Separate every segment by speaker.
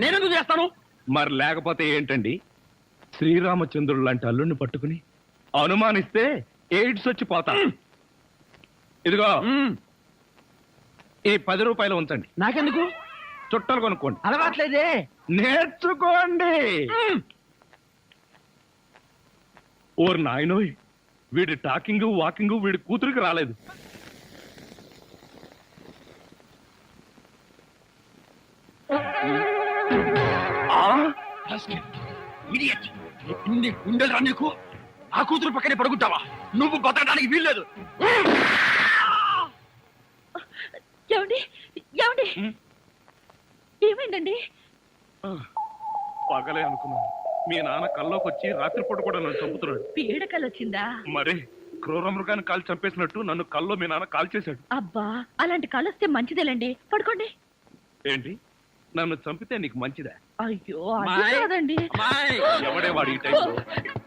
Speaker 1: నేనెందుకు చేస్తాను?
Speaker 2: మరి లేకపోతే ఏంటండి? శ్రీరామచంద్రుడు లాంటి అల్లుడిని పట్టుకుని అనుమానిస్తే ఎయిడ్స్ వచ్చి పోతా. ఇదిగో ఈ 10 రూపాయలు ఉంచండి.
Speaker 1: నాకెందుకు?
Speaker 2: చుట్టలు కొనుక్కోండి.
Speaker 1: అలవాట్లేదే.
Speaker 2: నేర్చుకోండి. ఓర్ నాయనోయ్, వీడి టాకింగ్ వాకింగ్ వీడి కూతురికి రాలేదు.
Speaker 1: ఇన్ని గుండెలరా నీకు? ఆ కూతురు పక్కనే పడుకుంటావా? నువ్వు బతకడానికి వీల్లేదు.
Speaker 3: ఏమండి ఏమండి ఏమైందండి?
Speaker 2: పగలే అనుకున్నాను. మీ నాన్న కల్లోకి వచ్చి రాత్రిపూట కూడా నన్ను చంపుతున్నాడు.
Speaker 3: పీడకలు వచ్చిందా?
Speaker 2: మరి క్రూర మృగాన్ని కాల్ చంపేసినట్టు నన్ను కల్లో మీ నాన్న కాల్ చేశాడు.
Speaker 3: అబ్బా, అలాంటి కళ్ళు వస్తే మంచిదేలండి. పడుకోండి.
Speaker 2: ఏంటి, నన్ను చంపితే నీకు మంచిదా?
Speaker 3: అయ్యో అది కాదండి.
Speaker 2: ఎవడే వాడు ఈ టైంలో?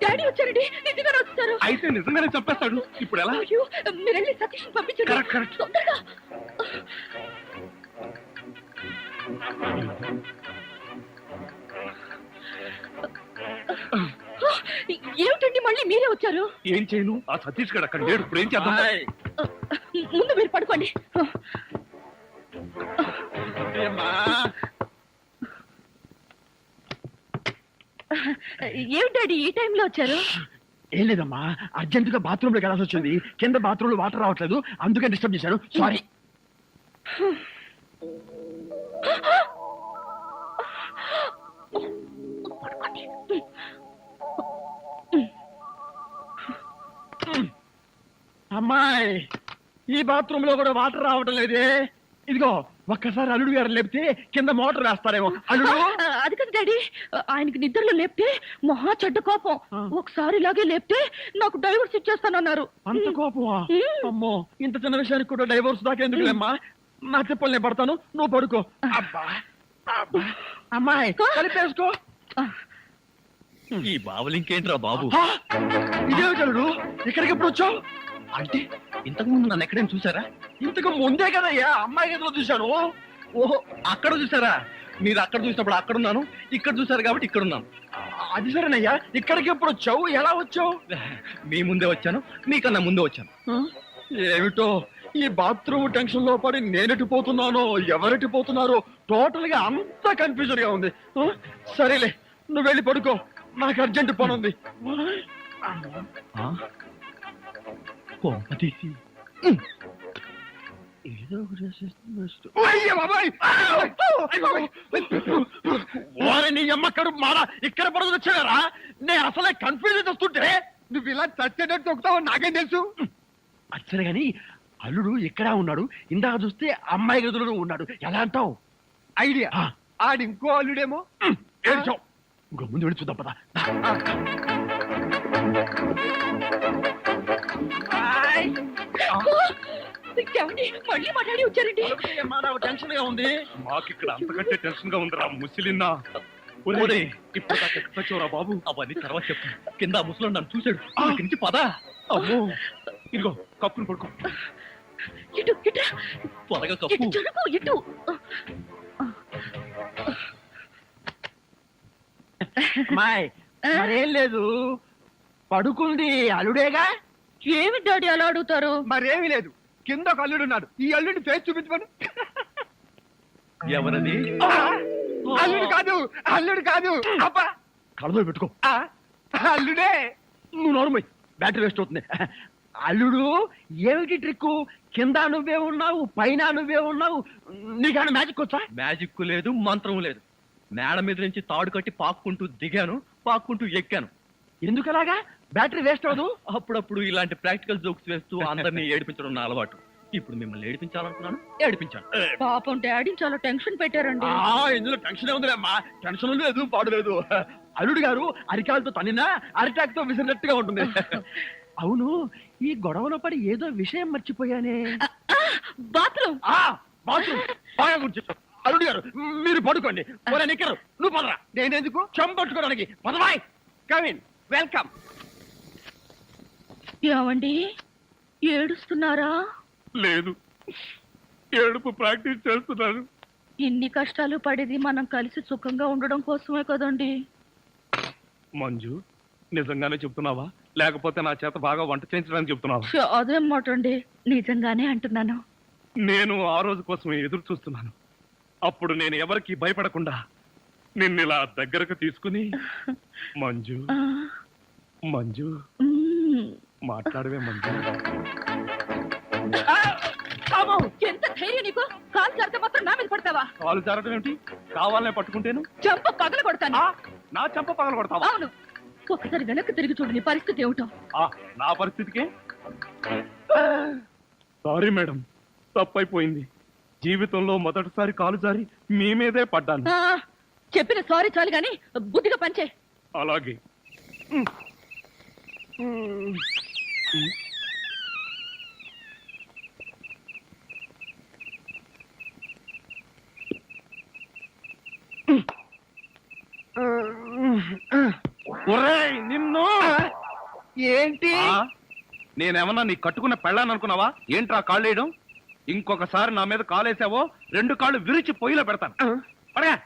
Speaker 3: డాడీ వచ్చారండి. నిజంగానే వచ్చారు.
Speaker 2: అయితే నిజంగానే చంపేస్తాడు. ఇప్పుడు ఎలా?
Speaker 3: అయ్యో, మీరు వెళ్ళి సతీష్ పంపించండి.
Speaker 2: కరెక్ట్.
Speaker 3: తొందరగా. ఏమిటండి మళ్ళీ మీరే వచ్చారు?
Speaker 2: ఏం చేయను, ఆ సతీష్ గడు అక్కడ లేడు. ఇప్పుడు ఏం చేద్దాం?
Speaker 3: ముందు మీరు పడుకోండి. ఏమిటి డాడీ ఈ టైంలో వచ్చారు?
Speaker 1: ఏం లేదమ్మా, అర్జెంటుగా బాత్రూమ్ లోకి వెళ్ళాల్సి వచ్చింది. కింద బాత్రూమ్ లో వాటర్ రావట్లేదు, అందుకే డిస్టర్బ్ చేశాను. సారీ. అమ్మాయి, ఈ బాత్రూమ్ లో కూడా వాటర్ రావటం లేదే. ఇదిగో ఒక్కసారి అల్లుడు గారు లేపితే కింద మోటార్ వేస్తారేమో. అల్లుడు
Speaker 3: అది కదా డాడీ, ఆయనకి నిద్రలో లేపితే మహా చెడ్డ కోపం. ఒకసారి ఇలాగే లేపితే నాకు డైవర్స్ ఇచ్చేస్తానన్నారు.
Speaker 1: అంత కోపమా? అమ్మో, ఇంత చిన్న విషయానికి కూడా డైవోర్స్ దాకా ఎందుకులేమ్మా? నా చెప్పలు నేను పడతాను, నువ్వు పడుకో. అబ్బా అమ్మాయి, కలిపేసుకో.
Speaker 4: ఈ బావులు ఇంకేంట్రా బాబు?
Speaker 1: ఇదేమిటి అల్లుడు, ఇక్కడికి ఎప్పుడు వచ్చావు?
Speaker 4: అంటే ఇంతకు ముందు నన్ను ఎక్కడైనా చూసారా?
Speaker 1: ఇంతకు ముందే కదయ్యా అమ్మాయి గదిలో చూశాను.
Speaker 4: ఓహో, అక్కడ చూసారా? మీరు అక్కడ చూసినప్పుడు అక్కడున్నాను, ఇక్కడ చూసారు కాబట్టి ఇక్కడున్నాను.
Speaker 1: అది సరేనయ్యా, ఇక్కడికి ఎప్పుడు వచ్చావు? ఎలా వచ్చావు?
Speaker 4: మీ ముందే వచ్చాను, మీకన్నా ముందే వచ్చాను.
Speaker 1: ఏమిటో ఈ బాత్రూమ్ టెన్షన్ లో పడి నేనెటు పోతున్నానో ఎవరెటు పోతున్నారో టోటల్ గా అంతా కన్ఫ్యూజన్ గా ఉంది. సరేలే, నువ్వు వెళ్ళి పడుకో, నాకు అర్జెంట్ పని ఉంది. ఏదో నీ అమ్మక్కడు మారా ఇక్కడ పడుకుని వచ్చారా? నేను అసలే కన్ఫ్యూజన్ వస్తుంటే నువ్వు ఇలా చచ్చేటట్టు తొక్కుతావు నాకేం తెలుసు. అచ్చలే గాని అల్లుడు ఇక్కడ ఉన్నాడు, ఇందాక చూస్తే అమ్మాయి గదిలో ఉన్నాడు. ఎలా అంటావు? ఐడియా. ఆడి ఇంకో అల్లుడేమో. ఏడ్చావు, ఇంకో ముందు వెళ్ళి చూద్దాం పదా.
Speaker 3: మళ్ళీ మాట్లాడి వచ్చారండి.
Speaker 1: టెన్షన్ గా ఉంది.
Speaker 2: మాకు ఇక్కడ అంతకంటే టెన్షన్ గా ఉందిరా ముసిలిన్నా. ఇప్పుడు చచ్చోరా బాబు.
Speaker 4: అవన్నీ తర్వాత చెప్పు. కింద ముసలు నన్ను చూశాడు, నుంచి పదా.
Speaker 2: అమ్మో, ఇదిగో కప్పుని పడుకో.
Speaker 3: ఇటు ఇటు
Speaker 4: త్వరగా కప్పు.
Speaker 3: జరుగు ఇటు.
Speaker 1: అమ్మాయి, మరేం లేదు, పడుకుంది అల్లుడేగా.
Speaker 3: ఏమి డాడీ అలా అడుగుతారు?
Speaker 1: మరేమీ లేదు, కింద ఒక అల్లుడు ఉన్నాడు. ఈ అల్లుడిని ఫేస్ చూపించమను.
Speaker 4: ఎవరది?
Speaker 1: అల్లుడు కాదు, అల్లుడు కాదు. అబ్బా, కళ్ళలో పెట్టుకో. అల్లుడే. నువ్వు నోరుమోయ్, బ్యాటరీ వేస్ట్ అవుతుంది. అల్లుడు. ఏమిటి ట్రిక్కు? కింద నువ్వే ఉన్నావు, పైన నువ్వే ఉన్నావు. నీకన్నా మ్యాజిక్ వచ్చా?
Speaker 4: మ్యాజిక్ లేదు, మంత్రం లేదు. మేడ మీద నుంచి తాడు కట్టి పాక్కుంటూ దిగాను, పాక్కుంటూ ఎక్కాను.
Speaker 1: ఎందుకలాగా? బ్యాటరీ వేస్ట్ అవ్వదు.
Speaker 4: అప్పుడప్పుడు ఇలాంటి ప్రాక్టికల్ జోక్స్ వేస్తూ అందరినీ ఏడిపించడం నా అలవాటు. ఇప్పుడు మిమ్మల్ని ఏడిపించాలనుకున్నాను, ఏడిపించాను.
Speaker 3: పాపం డాడీ చాలా టెన్షన్ పెట్టారండి.
Speaker 1: ఇందులో టెన్షన్ ఉందిలేమ్మా, టెన్షన్ లేదు, పాడులేదు. అల్లుడు గారు అరికాలతో తనినా అరిటాక్ తో విసిరినట్టుగా ఉంటుంది. అవును, ఈ గొడవలో పడి ఏదో విషయం మర్చిపోయానే.
Speaker 3: బాత్రూమ్.
Speaker 1: బాత్రూమ్ బాగా గుర్తు. అల్లుడు గారు మీరు పడుకోండి. నిక్కరు నువ్వు పదరా. నేనెందుకు చంపట్టుకోవడానికి? పదవాయ్. Come in, welcome.
Speaker 3: ఏమండి, ఏడుస్తున్నారా?
Speaker 2: లేదు, ఏడుపు ప్రాక్టీస్ చేస్తున్నాను.
Speaker 3: ఇన్ని కష్టాలు పడేది మనం కలిసి సుఖంగా ఉండడం కోసమే కదండి.
Speaker 2: మంజు నిజంగానే చెప్తున్నావా లేకపోతే నా చేత బాగా వంట చేయించడానికి చెప్తున్నావా?
Speaker 3: అదేం మాట అండి, నిజంగానే అంటున్నాను.
Speaker 2: నేను ఆ రోజు కోసం ఎదురు చూస్తున్నాను. అప్పుడు నేను ఎవరికి భయపడకుండా నిన్ను ఇలా దగ్గరకు తీసుకుని మంజు
Speaker 3: ఆ,
Speaker 2: మంజు
Speaker 3: మ్మ్.
Speaker 2: మాట్లాడవే మంజు.
Speaker 3: ఎంత ధైర్యం నీకు? కాలు జారితే మాత్రం నా మీద పడతావా?
Speaker 2: కాలు జారటం ఏమిటి? కావాలనే పట్టుకుంటేను
Speaker 3: చెంప పగల కొడతాను.
Speaker 2: నా చెంప పగల కొడతావా?
Speaker 3: అవును, ఒకసారి వెనక్కి తిరిగి చూడు, నీ పరిస్థితి ఏమిటో.
Speaker 2: నా పరిస్థితికే సారీ మేడం, తప్పైపోయింది. జీవితంలో మొదటిసారి కాలు జారి మీ మీదే పడ్డాను.
Speaker 3: ఆ, చెప్పిన సారీ చాలు గాని బుద్ధిగా పంచే.
Speaker 2: అలాగే ఒరేయ్ నిన్ను
Speaker 1: ఏంటి?
Speaker 2: నేనేమన్నా నీ కట్టుకున్న పెళ్ళాను అనుకున్నావా? ఏంట్రా కాళ్ళు వేయడం? ఇంకొకసారి నా మీద కాలేసావో 2 కాళ్ళు విరిచి పొయ్యిలో పెడతాను. పడగా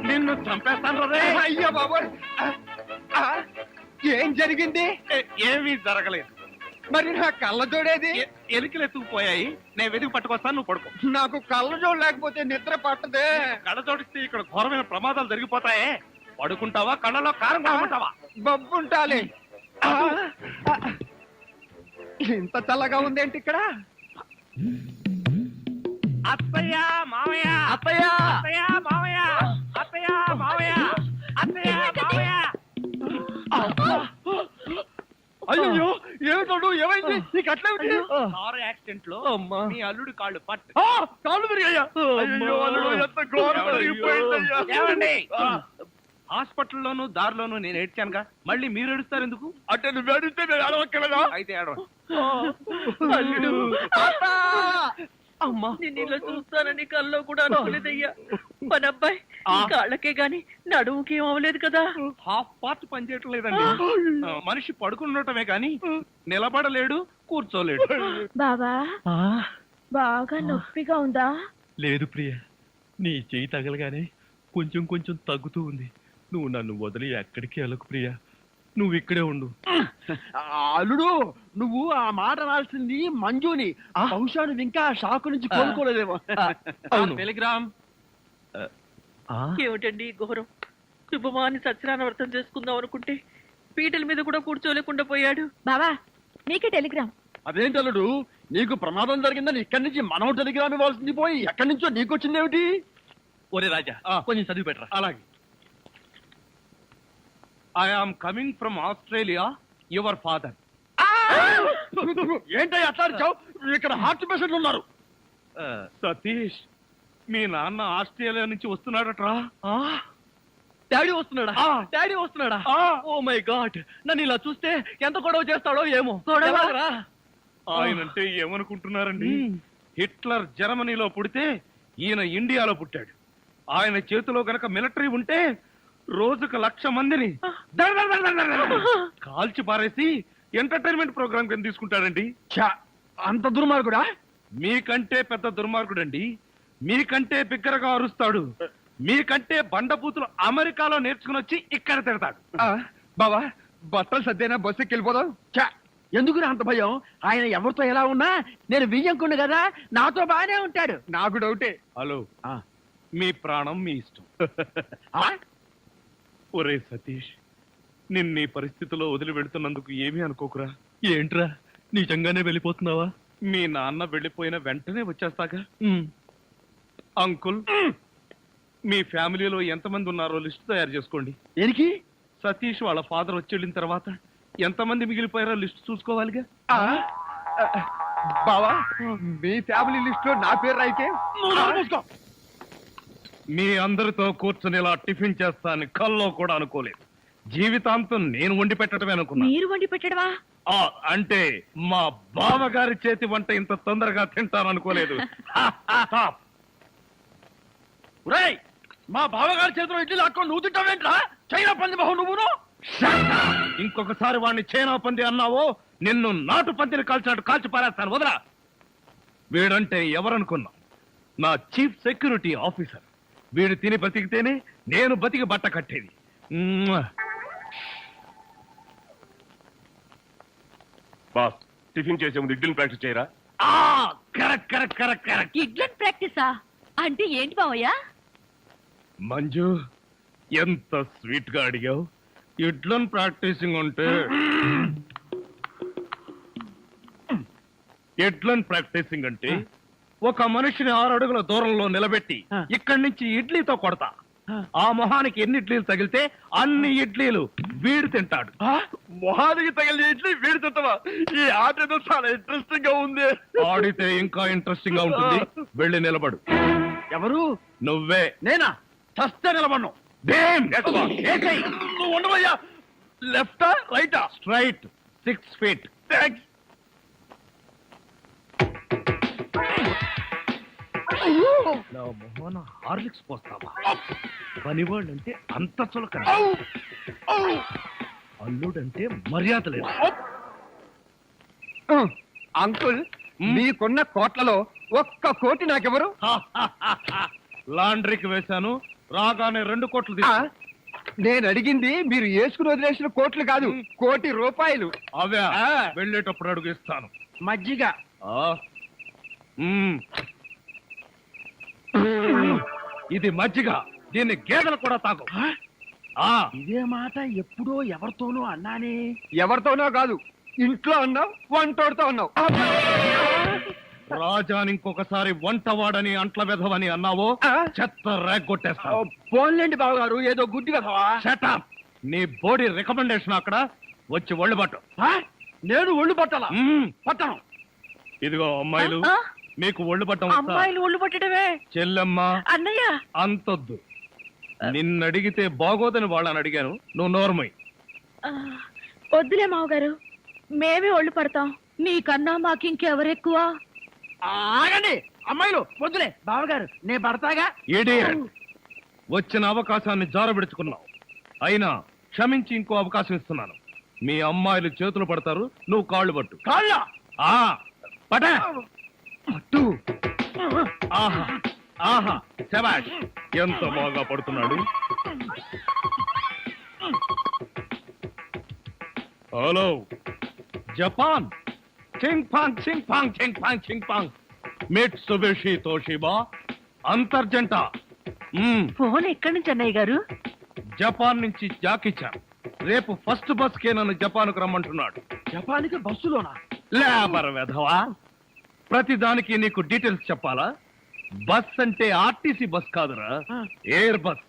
Speaker 2: నిన్ను చంపేస్తాను రే.
Speaker 1: అయ్యో బాబోయ్! ఏం జరిగింది?
Speaker 2: ఏమీ జరగలేదు.
Speaker 1: మరి నా కళ్ళ జోడేది?
Speaker 2: ఎలికలు ఎత్తుకుపోయాయి. నేను వెతికి పట్టుకొస్తాను, నువ్వు పడుకో.
Speaker 1: నాకు కళ్ళ జోడు లేకపోతే నిద్ర పట్టదే.
Speaker 2: కళ్ళ జోడిస్తే ఇక్కడ ఘోరమైన ప్రమాదాలు జరిగిపోతాయే. పడుకుంటావా కళ్ళలో కారం కొనుక్కుంటావా?
Speaker 1: బొబ్బుంటాలి. ఇంత చల్లగా ఉందేంటి ఇక్కడ?
Speaker 2: అత్తయ్య మావయ్య
Speaker 1: అత్తయ్య!
Speaker 2: అత్తయ్య మావయ్య అత్తయ్య మావయ్య అత్తయ్య మావయ్య.
Speaker 1: అయ్యో ఏమిటోడు, ఏమైంది? నీకు అట్లేమిటి?
Speaker 2: కారు యాక్సిడెంట్ లో
Speaker 1: అమ్మా.
Speaker 2: మీ అల్లుడు కాళ్ళు పట్టు.
Speaker 1: కాళ్ళు విరిగాయ్యా? అయ్యో అల్లుడు, ఎంత ఘోరం జరిగిపోయిందయ్యా.
Speaker 2: ఏమండి? హాస్పిటల్లోను దారిలోను నేను ఏడ్చానుగా, మళ్ళీ మీరు ఏడుస్తారు ఎందుకు?
Speaker 1: అంటే నువ్వు ఏడిస్తే నేను అడవక్కలేదా?
Speaker 2: అయితే ఏడవ.
Speaker 3: అల్లుడు,
Speaker 1: అత్త! అమ్మా,
Speaker 3: నిన్ను ఇలా చూస్తానని కల్లో కూడా అనుకోలేదయ్యా. మన అబ్బాయి
Speaker 2: ఆ.
Speaker 3: కాళ్ళకే గాని నడుముకి ఏం అవ్వలేదు కదా?
Speaker 2: హాఫ్ పార్ట్ పనిచేయటం లేదండి. మనిషి పడుకున్నటమే కానీ నిలబడలేడు, కూర్చోలేడు.
Speaker 3: బాబా, బాగా నొప్పిగా ఉందా?
Speaker 4: లేదు ప్రియ, నీ చెయ్యి తగలగానే కొంచెం కొంచెం తగ్గుతూ ఉంది. నువ్వు నన్ను వదిలి ఎక్కడికి వెళ్ళకు ప్రియ, నువ్వు ఇక్కడే ఉండు.
Speaker 1: అల్లుడు, నువ్వు ఆ మాట రాల్సింది మంజుని. బహుశా నువ్వు ఇంకా షాకు నుంచి కోలుకోలేదేమో.
Speaker 4: అవును.
Speaker 2: టెలిగ్రామ్.
Speaker 3: ఏమిటండి ఈ ఘోరం? శుభమాని సత్యనారాయణ వ్రతం చేసుకుందాం అనుకుంటే పీటల మీద కూడా కూర్చోలేకుండా పోయాడు. బాబా, మీకే టెలిగ్రామ్.
Speaker 1: అదేంటి అల్లుడు, నీకు ప్రమాదం జరిగిందని ఇక్కడి నుంచి మనం టెలిగ్రామ్ ఇవ్వాల్సింది పోయి ఎక్కడి నుంచో నీకు వచ్చిందేమిటి?
Speaker 4: ఒరే రాజా, కొంచెం చదివి పెట్టరా.
Speaker 2: అలాగే. I am coming from Australia, your father.
Speaker 1: ఏంటో అట్లా అరిచావు? ఇక్కడ హార్ట్ పేషెంట్లు ఉన్నారు.
Speaker 2: సతీష్, మీ నాన్న ఆస్ట్రేలియా నుంచి వస్తున్నాడట్రా.
Speaker 4: డాడీ వస్తున్నాడా? డాడీ వస్తున్నాడా? ఓ మై గాడ్, నన్ను ఇలా చూస్తే ఎంత గొడవ చేస్తాడో ఏమో. ఎలాగరా?
Speaker 2: ఆయనంటే ఏమనుకుంటున్నారండి? హిట్లర్ జర్మనీలో పుడితే ఈయన ఇండియాలో పుట్టాడు. ఆయన చేతిలో గనక మిలిటరీ ఉంటే రోజుకు 1,00,000 మందిని కాల్చి పారేసి ఎంటర్టైన్మెంట్ ప్రోగ్రామ్ కింద తీసుకుంటాడండి.
Speaker 1: అంత దుర్మార్గుడా?
Speaker 2: మీకంటే పెద్ద దుర్మార్గుడండి. మీకంటే బిగ్గరగా అరుస్తాడు. మీకంటే బండబూతులు అమెరికాలో నేర్చుకుని వచ్చి ఇక్కడ తిడతాడు.
Speaker 1: బావా, బట్టలు సర్దేనా బస్సు ఎక్కిపోదాం. ఎందుకు అంత భయం? ఆయన ఎవరితో ఎలా ఉన్నా నేను వియ్యంకుండు కదా, నాతో బానే ఉంటాడు. నాకు డౌటే.
Speaker 2: హలో, మీ ప్రాణం మీ ఇష్టం. ఒరే సతీష్, నిన్న ఈ పరిస్థితిలో వదిలి వెళుతున్నందుకు ఏమీ అనుకోకురా.
Speaker 4: ఏంట్రా, నిజంగానే వెళ్ళిపోతున్నావా?
Speaker 2: మీ నాన్న వెళ్ళిపోయిన వెంటనే వచ్చేస్తాగా. అంకుల్, మీ ఫ్యామిలీలో ఎంతమంది ఉన్నారో లిస్ట్ తయారు చేసుకోండి.
Speaker 1: దేనికి?
Speaker 2: సతీష్ వాళ్ళ ఫాదర్ వచ్చి వెళ్ళిన తర్వాత ఎంతమంది మిగిలిపోయారో లిస్ట్ చూసుకోవాలిగా.
Speaker 1: బావా, మీ ఫ్యామిలీ లిస్ట్ లో నా పేరు రాయితే
Speaker 2: మీ అందరితో కూర్చుని ఇలా టిఫిన్ చేస్తాను కల్లో కూడా అనుకోలేదు. జీవితాంతం నేను వండి పెట్టడమే అనుకున్నా.
Speaker 3: మీరు వండి పెట్టడవా?
Speaker 2: అంటే మా బావగారి చేతి వంట ఇంత తొందరగా తింటాననుకోలేదు.
Speaker 1: ఒరేయ్, మా బావగారి చేతిలో ఇడ్లీ లాక్కొని నువ్వు తింటావేంట్రా? చైనా పంది బహు నువ్వును.
Speaker 2: ఇంకొకసారి వాడిని చైనా పంది అన్నావో నిన్ను నాటు పందిని కాల్చినట్టు కాల్చి పారేస్తాను. వదరా. వీడంటే ఎవరనుకున్నా? నా చీఫ్ సెక్యూరిటీ ఆఫీసర్. వీడు తిని బతికితేనే నేను బతికి బట్ట కట్టేది.
Speaker 5: బాస్, టిఫిన్ చేసే ముందు ఇడ్లీని ప్రాక్టీస్ చేయరా?
Speaker 2: Correct correct correct correct.
Speaker 3: ఇడ్లన్ ప్రాక్టీసా అంటే ఏంటి బావయ్య?
Speaker 2: మంజు, ఎంత స్వీట్ గా అడిగావు. ఇడ్లను ప్రాక్టీసింగ్ అంటే ఎడ్లను ప్రాక్టీసింగ్ అంటే ఒక మనిషిని 6 అడుగుల దూరంలో నిలబెట్టి ఇక్కడి నుంచి ఇడ్లీతో కొడతా. ఆ మొహానికి ఎన్ని ఇడ్లీలు తగిలితే అన్ని ఇడ్లీలు వీడు తింటాడు.
Speaker 1: మొహానికి తగిలిన ఇడ్లీ వీడి తింటావా? ఈ ఆట ఏదో చాలా ఇంట్రెస్టింగ్ గా ఉంది.
Speaker 2: ఆడితే ఇంకా ఇంట్రెస్టింగ్ గా ఉంటుంది. వెళ్ళి నిలబడు.
Speaker 1: ఎవరు?
Speaker 2: నువ్వే.
Speaker 1: నేనా? చస్తే నిలబడ్ను. నువ్వు ఉండవయ్యా. లెఫ్టా రైటా?
Speaker 2: Straight 6 feet.
Speaker 1: థ్యాంక్స్.
Speaker 2: నా మొహన హార్లిక్స్ పోస్తావా? పనివాళ్ళంటే అంత చులకన, అల్లుడంటే మర్యాద లేదు.
Speaker 1: అంకుల్, మీకున్న కోట్లలో 1 కోటి నాకెవరు?
Speaker 2: లాండ్రీకి వేశాను, రాగానే 2 కోట్లు
Speaker 1: నేను అడిగింది మీరు వేసుకుని వదిలేసిన కోట్లు కాదు, 1 కోటి రూపాయలు.
Speaker 2: అవే వెళ్ళేటప్పుడు అడుగు ఇస్తాను.
Speaker 1: మజ్జిగ.
Speaker 2: ఇది మజ్జిగ. దీన్ని గేదెలు కూడా తాగు.
Speaker 1: ఇదే మాట ఎప్పుడో ఎవరితోనో అన్నానే. ఎవరితోనో కాదు, ఇంట్లో అన్నావు, వంటోడితో అన్నావు.
Speaker 2: రాజాని ఇంకొకసారి వంటవాడని అంట్ల వెధవని అన్నావో చెత్త రేగొట్టేస్తావు.
Speaker 1: పోన్లేండి బావగారు, ఏదో గుడ్డి కదవా.
Speaker 2: షటప్. నీ బోడీ రికమెండేషన్ అక్కడ వచ్చి ఒళ్ళు పట్టు.
Speaker 1: నేను ఒళ్ళు పట్టాలా? పట్టను.
Speaker 2: ఇదిగో అమ్మాయిలు, మీకు ఒళ్ళు పట్టం
Speaker 3: అమ్మాయిలు ఒళ్ళు పట్టడమే.
Speaker 2: చెల్లెమ్మ,
Speaker 3: అన్నయ్య
Speaker 2: అంతొద్దు. నిన్నడిగితే బాగోదని వాళ్ళని అడిగాను. నువ్వు నోర్మై.
Speaker 3: వద్దులే మావగారు, మేమే ఒళ్ళు పడతాం. నీకన్నా మాకింకెవరెక్కువ?
Speaker 1: ఆగండి అమ్మాయిలు, వద్దులే బావగారు, నేను పడతాగా.
Speaker 2: ఇడియట్. వచ్చిన అవకాశాన్ని జారబెడుచుకున్నావు. అయినా క్షమించి ఇంకో అవకాశం ఇస్తున్నాను. మీ అమ్మాయిలు చేతులు పడతారు, నువ్వు కాళ్ళు పట్టు.
Speaker 1: కాళ్ళ
Speaker 2: పట
Speaker 1: పట్టు.
Speaker 2: ఆహా ఆహా, శభాష్. ఎంత బాగా పడుతున్నాడు. Hello Japan. చింగ్ పాంగ్ చింగ్ పాంగ్ చింగ్ పాంగ్ చింగ్ పాంగ్. మిట్సుబిషి తోషిబా అంతర్జంట.
Speaker 3: ఫోన్ ఎక్కడి నుంచి అన్నయ్య గారు?
Speaker 2: జపాన్ నుంచి జాకిచాన్. రేపు ఫస్ట్ బస్ కే నన్ను జపాన్ కు రమ్మంటున్నాడు.
Speaker 1: జపాన్కి బస్సులోనా?
Speaker 2: లేబర్ వెధవా. ప్రతి దానికి నీకు డీటెయిల్స్ చెప్పాలా? బస్ అంటే ఆర్టీసీ బస్ కాదురా, ఎయిర్ బస్.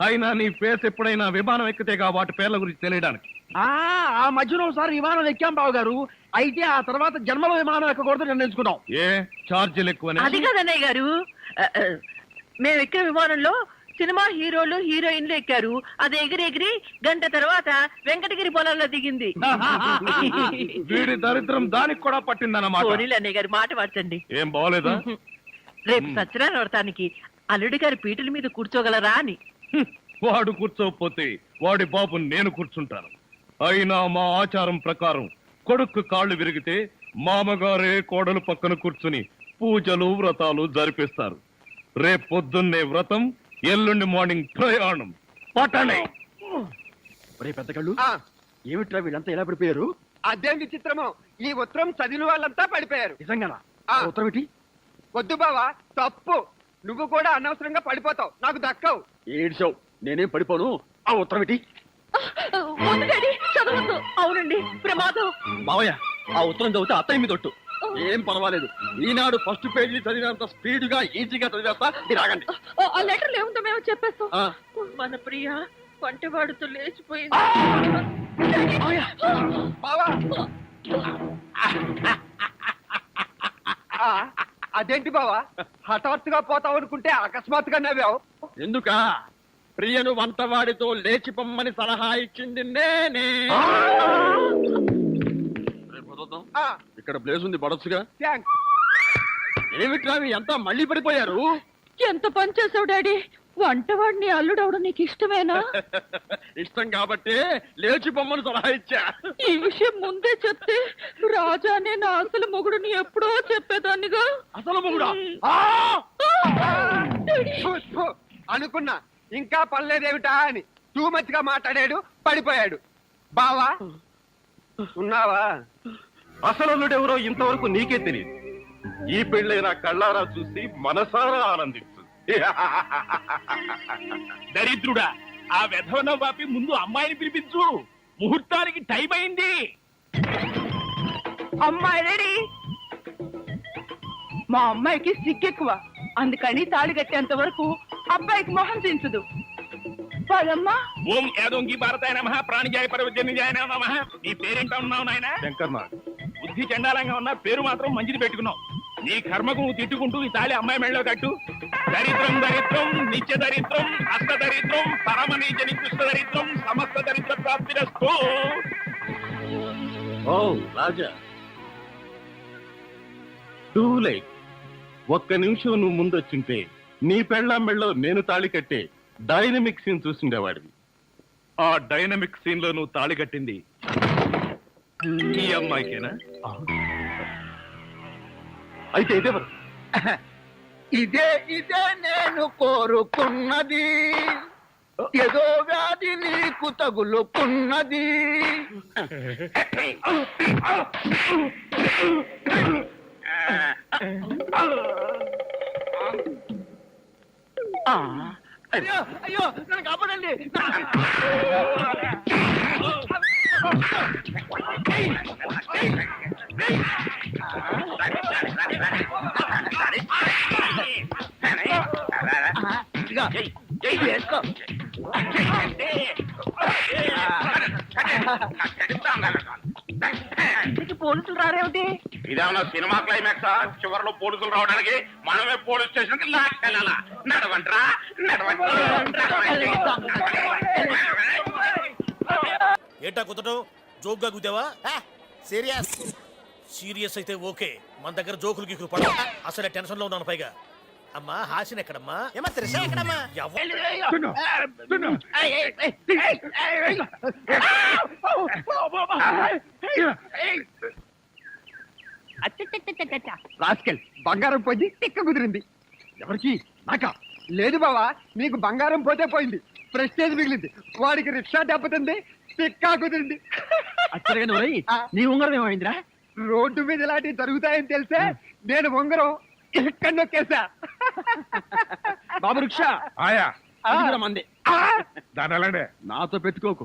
Speaker 2: అయినా నీ ఫేస్ ఎప్పుడైనా విమానం ఎక్కితేగా వాటి పేర్ల గురించి తెలియడానికి.
Speaker 1: ఆ మధ్యలో ఒకసారి విమానం ఎక్కాం బావగారు. అయితే ఆ తర్వాత జన్మలో విమానం ఎక్కకూడదు నిర్ణయించుకున్నాం.
Speaker 2: ఏ ఛార్జీలు ఎక్కువనే?
Speaker 3: అది కాదన్నయ్య గారు, మేము ఎక్కే విమానంలో సినిమా హీరోలు హీరోయిన్లు ఎక్కారు. అది ఎగిరి ఎగిరి గంట తర్వాత వెంకటగిరి పొలంలో దిగింది.
Speaker 2: వీడి దరిద్రం దానికి కూడా పట్టిందన్నమాట.
Speaker 3: పోనీలు అన్నయ్య గారు, మాట మార్చండి.
Speaker 2: ఏం బాగోలేదా?
Speaker 3: రేపు సత్యనారాయణ వ్రతానికి అల్లుడి గారి పీటల మీద కూర్చోగలరా అని.
Speaker 2: వాడు కూర్చోకపోతే వాడి బాబు నేను కూర్చుంటాను. అయినా మా ఆచారం ప్రకారం కొడుకు కాళ్ళు విరిగితే మామగారే కోడలు పక్కన కూర్చుని పూజలు వ్రతాలు జరిపిస్తారు. రేపు పొద్దున్నే వ్రతం, ఎల్లుండి మార్నింగ్ ప్రయాణం. పట్టణే.
Speaker 1: పెద్ద కళ్ళు, ఏమిట్రా వీళ్ళంతా ఎలా పడిపోయారు? అదేం విచిత్రమో, ఈ ఉత్తరం చదివిన వాళ్ళంతా పడిపోయారు. నిజంగానా? ఉత్తరం ఏంటి? వద్దు బావా, తప్పు. నువ్వు కూడా అనవసరంగా పడిపోతావు, నాకు దక్కవు. ఏడ్చావు, నేనేం పడిపోను. ఆ ఉత్తరం ఏంటి?
Speaker 3: చదవద్దు. అవునండి, ప్రమాదం.
Speaker 1: బావయ్య, ఆ ఉత్తరం చదివితే అత్తయ్య మీద ఒట్టు. ఏం పర్వాలేదు, ఈనాడు ఫస్ట్ పేజీ చదివినంత స్పీడ్ గా ఈజీగా చదివేస్తా. మీరు ఆగండి.
Speaker 3: ఆ లెటర్లు ఏముందో మేము చెప్పేస్తాం. మన ప్రియ వంటవాడుతో లేచిపోయింది.
Speaker 1: బావా, అదేంటి బావా, హఠాత్తుగా పోతావు అనుకుంటే అకస్మాత్తుగా నవ్వావు. ఎందుక? ప్రియను వంటవాడితో లేచిపోమ్మని సలహా ఇచ్చింది నేనే. ఇక్కడ ప్లేస్ ఉంది పడొచ్చుగా.
Speaker 6: థ్యాంక్స్.
Speaker 1: ఏమిట్రా ఎంత మళ్ళీ పడిపోయారు?
Speaker 3: ఎంత పని చేసావు డాడీ? వంటవాడిని అల్లుడవడం నీకు ఇష్టమేనా?
Speaker 1: ఇష్టం కాబట్టి లేచి బొమ్మను సలహా ఇచ్చా.
Speaker 3: ఈ విషయం ముందే చెప్తే రాజానే నా అసలు మొగుడుని ఎప్పుడో చెప్పేదాన్నిగా.
Speaker 1: అసలు మొగుడా?
Speaker 6: ఫు, ఫు. అనుకున్నా ఇంకా పర్లేదేమిటా అని. టూ మచ్ గా మాట్లాడాడు, పడిపోయాడు. బావా ఉన్నావా?
Speaker 2: అసలు ఇంతవరకు నీకే తెలియదు. ఈ పెళ్ళైన కళ్ళారా చూసి మనసారా ఆనందించు.
Speaker 7: దరిద్రుడా, ఆ వెధవన వాపి ముందు అమ్మాయిని పిలిపించు. ముహూర్తానికి టైం అయింది.
Speaker 3: అమ్మాయి రెడీ. మా అమ్మాయికి సిగ్గెక్కువ, అందుకని తాళి కట్టేంత వరకు అబ్బాయికి మొహం దించదు. పదమ్మా.
Speaker 7: ఓం యాదోంగి భారతాయ నమః ప్రాణిజాయ పరవజన్యజాయ నమః. నీ పేరేంటా ఉన్నావు నాయన?
Speaker 2: శంకర్
Speaker 7: బుద్ధి చండాలంగా ఉన్నా పేరు మాత్రం మంచిది పెట్టుకున్నావు. నీ కర్మకు నువ్వు తిట్టుకుంటూ ఈ తాళి అమ్మాయి మెళ్ళలో కట్టు. దరిద్రం దరిద్రం నిత్య దరిద్రం అష్ట దరిద్రం పరమ నీచ నికృష్ట దరిద్రం సమస్త దరిద్ర ప్రాప్తిరస్తు.
Speaker 2: ఓ రాజా, టూ లైట్. ఒక్క నిమిషం నువ్వు ముందొచ్చుంటే నీ పెళ్ళాం మెళ్ళలో నేను తాళి కట్టే డైనమిక్ సీన్ చూసిండేవాడివి. ఆ డైనమిక్ సీన్ లో నువ్వు తాళి కట్టింది ఈ అమ్మాయికేనా? అయితే ఇదేవరు?
Speaker 1: ఇదే నేను కోరుకున్నది, ఏదో వ్యాధి నీకు తగులుకున్నది. అయ్యో అయ్యో నన్ను కాపాడండి.
Speaker 3: పోలీసులు రారేమిటి?
Speaker 5: ఇదేమన్నా సినిమా క్లైమాక్స్? చివరిలో పోలీసులు రావడానికి మనమే పోలీస్ స్టేషన్ కి లాక్కెళ్ళాలా? నడవంట్రా
Speaker 8: ఏటా కుదటం? జోక్గా కుదేవా? సీరియస్ సీరియస్ అయితే ఓకే. మన దగ్గర జోకులు గీకులు పడవు. అసలే టెన్షన్ లో ఉన్నాను. పైగా అమ్మా హాసిన్ ఎక్కడమ్మా? ఏమా త్రిష ఎక్కడమ్మా?
Speaker 6: రాస్కెల్, బంగారం పోయింది, టిక్క కుదిరింది.
Speaker 1: ఎవరికి? నాకా?
Speaker 6: లేదు బావా, నీకు బంగారం పోతే పోయింది, ప్రెస్టేజ్ మిగిలింది. వాడికి రిక్షా దెబ్బతింది, టిక్కా కుదిరింది.
Speaker 1: నీ ఉంగరం ఏమైందిరా?
Speaker 6: రోడ్డు మీద ఇలాంటివి జరుగుతాయని తెలిసే నేను ఉంగరం ఎక్కడ నొక్కేసా.
Speaker 1: బాబు రిక్షా
Speaker 5: ఆయా
Speaker 1: మంది
Speaker 5: దాని అలాంటి
Speaker 1: నాతో పెట్టుకోకు.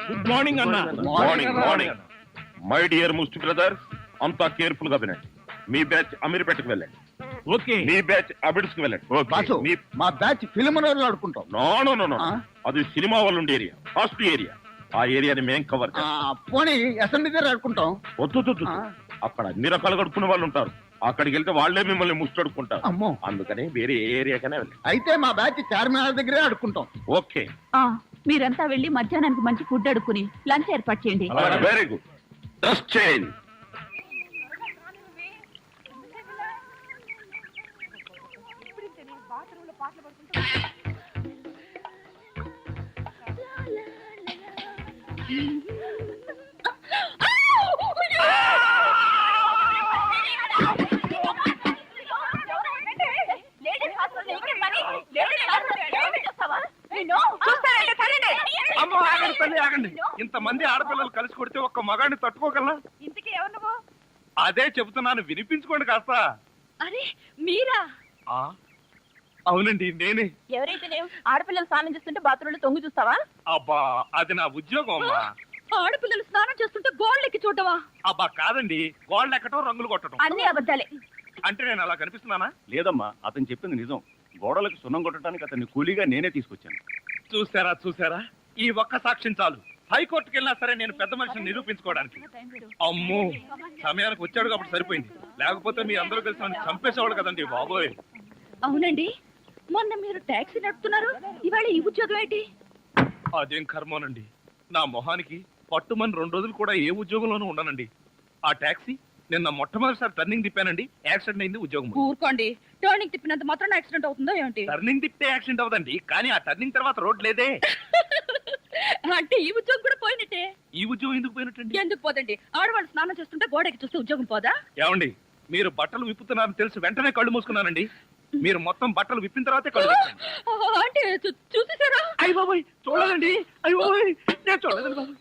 Speaker 7: గుడ్ మార్నింగ్ అన్న.
Speaker 5: మార్నింగ్. మై డియర్ ముస్టి బ్రదర్, అంతా కేర్ఫుల్ గా వినండి. మీ బ్యాచ్ అమీర్పేటకు వెళ్ళండి.
Speaker 7: ఓకే.
Speaker 5: మీ బ్యాచ్ అబిడ్స్ కు వెళ్ళండి.
Speaker 1: బాసు, మా బ్యాచ్ ఫిల్మ్ ఆడుకుంటాం.
Speaker 5: నో అది సినిమా వాళ్ళు ఉండే ఏరియా, ఫస్ట్ ఏరియా. ఆ ఏరియాని మేం కవర్ చేస్తాం.
Speaker 1: పోనీ అసెంబ్లీ దగ్గర ఆడుకుంటాం.
Speaker 5: వద్దు, అక్కడ అన్ని రకాలు కడుక్కునే వాళ్ళు ఉంటారు. అక్కడికి వెళ్తే వాళ్లే మిమ్మల్ని ముష్టడుకుంటారు.
Speaker 1: అమ్మో.
Speaker 5: అందుకని వేరే ఏ ఏరియాకనే వెళ్ళండి.
Speaker 1: అయితే మా బ్యాచ్ చార్మినార్ దగ్గరే ఆడుకుంటాం.
Speaker 5: ఓకే,
Speaker 3: మీరంతా వెళ్ళి మధ్యాహ్నానికి మంచి ఫుడ్ అడుక్కుని లంచ్ ఏర్పాటు చేయండి.
Speaker 5: Very good. Dress change.
Speaker 2: ఆగండి. ఇంతమంది ఆడపిల్లలు కలిసి కొడితే ఒక్క మగాడిని తట్టుకోగలనా?
Speaker 3: ఇంతకీ ఎవరు నువ్వు?
Speaker 2: అదే చెబుతున్నాను, వినిపించుకోండి కాస్త.
Speaker 3: అరే మీరా?
Speaker 2: అవునండి, నేనే.
Speaker 3: ఎవరైతే ఆడపిల్లలు స్నానం చేస్తుంటే బాత్రూంలో తొంగి చూస్తావా?
Speaker 2: అబ్బా, అది నా ఉద్యోగం అమ్మా.
Speaker 3: ఆడపిల్లలు స్నానం చేస్తుంటే గోళ్ళెక్కి చూడవా?
Speaker 2: అబ్బా కాదండి, గోళ్ళు ఎక్కటం, రంగులు కొట్టడం.
Speaker 3: అన్ని అబద్ధాలే.
Speaker 2: అంటే నేను అలా కనిపిస్తున్నానా?
Speaker 9: లేదమ్మా, అతను చెప్పింది నిజం. గోడలకు సున్నం కొట్టడానికి అతన్ని కూలీగా నేనే తీసుకొచ్చాను.
Speaker 2: చూసారా, ఈ ఒక్క సాక్ష్యం చాలు. హైకోర్టుకి వెళ్ళినా సరే నేను పెద్ద మనిషిని నిరూపించుకోవడానికి. అమ్మో, సమయానికి వచ్చాడు కాబట్టి సరిపోయింది. లేకపోతే మీ అందరూ కలిసి నన్ను చంపేసేవాడు కదండి బాబోయ్.
Speaker 3: అవునండి, మొన్న మీరు టాక్సీ నడుపుతున్నారు, ఇవాళ ఈ ఉద్యోగం ఏంటి?
Speaker 2: అదేం కర్మోనండి, నా మొహానికి పట్టుమని 2 రోజులు కూడా ఏ ఉద్యోగంలోనూ ఉండనండి. ఆ టాక్సీ నిన్న మొట్టమొదటిసారి టర్నింగ్ తిప్పానండి, యాక్సిడెంట్ అయింది, ఉద్యోగం పోయింది.
Speaker 3: ఊరుకోండి, టర్నింగ్ తిప్పినంత మాత్రం యాక్సిడెంట్ అవుతుందో ఏంటి?
Speaker 2: టర్నింగ్ తిప్పితే యాక్సిడెంట్ అవుదండి, కానీ ఆ టర్నింగ్ తర్వాత రోడ్ లేదే.
Speaker 3: అంటే ఈ ఉద్యోగం కూడా పోయినట్టే.
Speaker 2: ఈ ఉద్యోగం ఎందుకు పోయినట్టండి?
Speaker 3: ఎందుకు పోదండి? ఆడవాళ్ళు స్నానం చేస్తుంటే గోడకి చూస్తే ఉద్యోగం పోదా?
Speaker 2: ఏమండి, మీరు బట్టలు విప్పుతున్నారని తెలిసి వెంటనే కళ్ళు మూసుకున్నానండి. మీరు మొత్తం బట్టలు విప్పిన తర్వాతే కళ్ళు తెరిచాను.
Speaker 3: అంటే చూసేసారా?
Speaker 2: అయ్య బాబోయ్, చూడలేదండి. అయ్య బాబోయ్, నేను చూడలేదండి బాబు.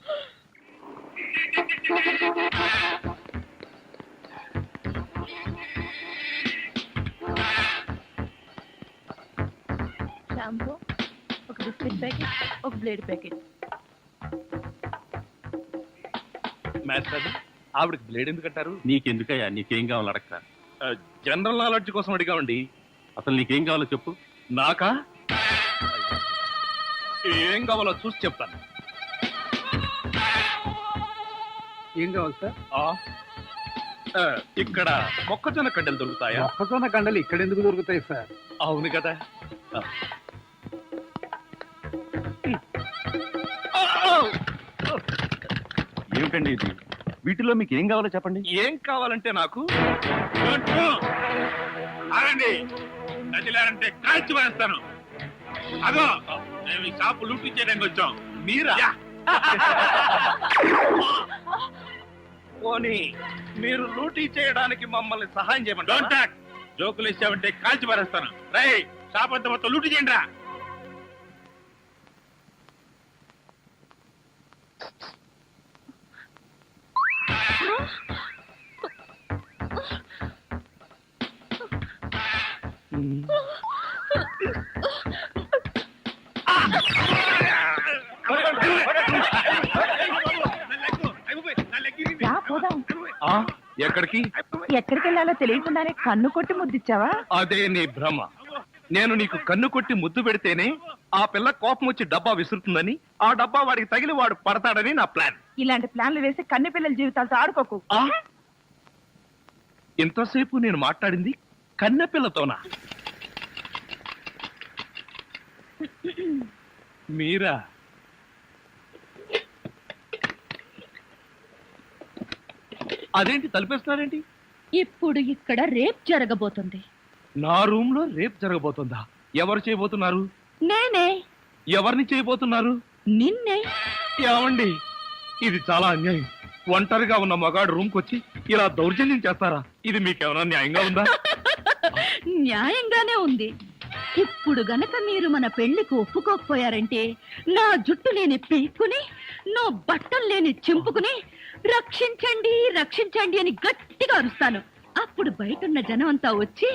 Speaker 3: షాంపూ, ఒక బిస్కెట్ ప్యాకెట్, ఒక బ్లేడ్ ప్యాకెట్.
Speaker 2: మాస్టర్, ఆవిడకి బ్లేడ్ ఎందుకు అంటారు?
Speaker 9: నీకెందుకయ్యా, నీకేం కావాలో అడగతా.
Speaker 2: జనరల్ నాలెడ్జ్ కోసం అడిగామండి.
Speaker 9: అసలు నీకేం కావాలో చెప్పు.
Speaker 2: నాకా? ఏం కావాలో చూసి చెప్తాను.
Speaker 6: ఏం కావాలి సార్?
Speaker 2: ఇక్కడ మొక్కజొన్న కడ్డలు దొరుకుతాయా?
Speaker 6: మొక్కజొన్న కండలు ఇక్కడ ఎందుకు దొరుకుతాయి సార్?
Speaker 2: అవును కదా.
Speaker 9: ఏమిటండి ఇది? వీటిలో మీకు ఏం కావాలో చెప్పండి.
Speaker 2: ఏం కావాలంటే నాకు
Speaker 7: ఆగండి, నదిలారంటే కాల్చి వేస్తాను. అదో మేము ఈ షాపు లూటీ చేయడానికి వచ్చాం.
Speaker 2: మీరా? పోనీ మీరు లూటీ చేయడానికి మమ్మల్ని సహాయం చేయమంటారా?
Speaker 7: Don't talk. జోకులు ఇచ్చావంటే కాల్చి పారేస్తాను. రై, షాప్ అంతా మొత్తం లూటీ చేయండి రా.
Speaker 2: ఎక్కడికి?
Speaker 3: ఎక్కడికి వెళ్ళాలో తెలియకుండానే కన్ను కొట్టి ముద్దిచ్చావా?
Speaker 2: అదే నీ భ్రమ. నేను నీకు కన్ను కొట్టి ముద్దు పెడితేనే ఆ పిల్ల కోపం వచ్చి డబ్బా విసురుతుందని, ఆ డబ్బా వాడికి తగిలి వాడు పడతాడని నా ప్లాన్.
Speaker 3: ఇలాంటి ప్లాన్లు వేసి కన్నె పిల్లల జీవితాలతో ఆడుకోకు.
Speaker 2: ఇంతసేపు నేను మాట్లాడింది కన్నె పిల్లతోనా? మీరా? అదేంటి తలిపేస్తున్నారేంటి?
Speaker 3: ఇప్పుడు ఇక్కడ రేప్ జరగబోతుంది.
Speaker 2: నా రూమ్ లో రేప్ జరగబోతుందా? ఎవరు చేయబోతున్నారు?
Speaker 3: నేనే.
Speaker 2: ఎవరిని చేయబోతున్నారు?
Speaker 3: నిన్నే.
Speaker 2: ఏమండి, ఇది చాలా అన్యాయం. ఒంటరిగా ఉన్న మగాడు రూమ్ కొచ్చి ఇలా దౌర్జన్యం చేస్తారా? ఇది మీకేమైనా న్యాయంగా ఉందా?
Speaker 3: న్యాయంగానే ఉంది. ఇప్పుడు గనక మీరు మన పెళ్లికి ఒప్పుకోకపోయారంటే నా జుట్టు లేని పీక్కుని, నా బట్టలు లేని చింపుకుని రక్షించండి రక్షించండి అని గట్టిగా అరుస్తాను. అప్పుడు బయటున్న జనం అంతా వచ్చి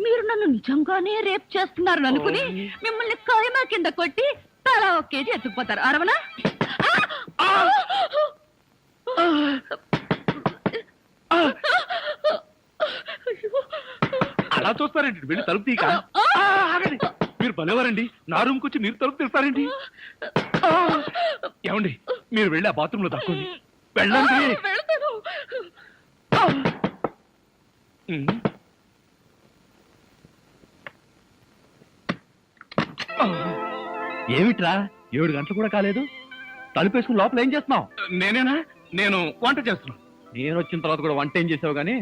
Speaker 3: మీరు నన్ను నిజంగానే రేప్ చేస్తున్నారు అనుకుని మిమ్మల్ని కాయమా కింద కొట్టి తలా 1 కేజీ ఎత్తుకుపోతారు. అరవనా?
Speaker 2: అలా చూస్తారేంటి? వెళ్ళి తలుపు తీక. ఆగండి, మీరు భలేవారండి. నా రూమ్ వచ్చి మీరు తలుపు తీస్తారేంటి? ఏమండి, మీరు వెళ్ళి ఆ బాత్రూమ్ లో దక్కండి. వెళ్ళండి.
Speaker 4: ఏమిట్రా 7 గంటలు కూడా కాలేదు, తలుపేసుకుని లోపల ఏం చేస్తున్నావు?
Speaker 2: నేనేనా? నేను వంట చేస్తున్నాను.
Speaker 4: నేను వచ్చిన తర్వాత కూడా వంట ఏం చేసావు గానీ?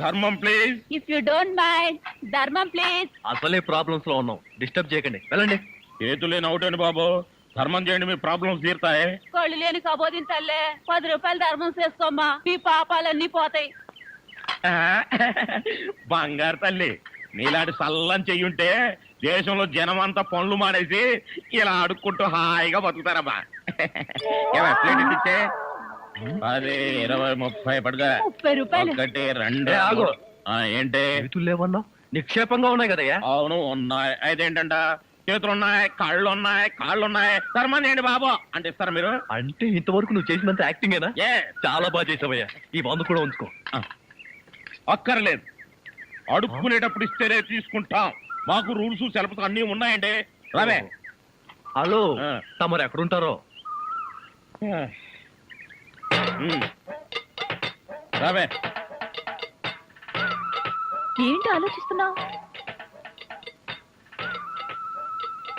Speaker 2: ధర్మం please.
Speaker 3: If you don't mind, ధర్మం ప్లీజ్.
Speaker 4: అసలే ప్రాబ్లమ్స్ లో ఉన్నాం, డిస్టర్బ్ చేయకండి, వెళ్ళండి.
Speaker 5: చేతులేని అవుటండి బాబు, ధర్మం చేయండి, మీ ప్రాబ్లమ్స్ తీరుతాయి.
Speaker 3: కళ్ళు లేని కబోదింతల్లే 10 రూపాయలు ధర్మం చేసుకోమ్మా, మీ పాపాలన్నీ పోతాయి.
Speaker 5: బంగారు తల్లి, నీలాంటి సల్లం చెయ్యుంటే దేశంలో జనం అంతా పనులు మానేసి ఇలా అడుక్కుంటూ హాయిగా బతుకుతారమ్మా. ప్లేట్ ఇచ్చే 10, 20, 30 పడగా.
Speaker 3: 30 రూపాయలు.
Speaker 5: 1, 2.
Speaker 4: ఆగు.
Speaker 5: ఏంటి?
Speaker 4: చేతులు లేవన్నావు, నిక్షేపంగా ఉన్నాయి కదయ్యా.
Speaker 5: అవును ఉన్నాయి. అయితేంటంట, చేతులున్నాయి, కాళ్ళున్నాయి, ధర్మం చేయండి బాబు అంటే ఇస్తారా మీరు?
Speaker 4: అంటే ఇంతవరకు నువ్వు చేసినంత యాక్టింగేనా? చాలా బాగా చేసావయ్యా. ఈ మందు కూడా ఉంచుకో.
Speaker 5: అక్కర్లేదు, అడుక్కునేటప్పుడు ఇస్తేనే తీసుకుంటాం. మాకు రూల్స్ సెలవులు అన్ని ఉన్నాయండి. రావే.
Speaker 4: హలో, తమరు ఎక్కడుంటారో?
Speaker 5: రావే.
Speaker 3: ఏంటి ఆలోచిస్తున్నావు?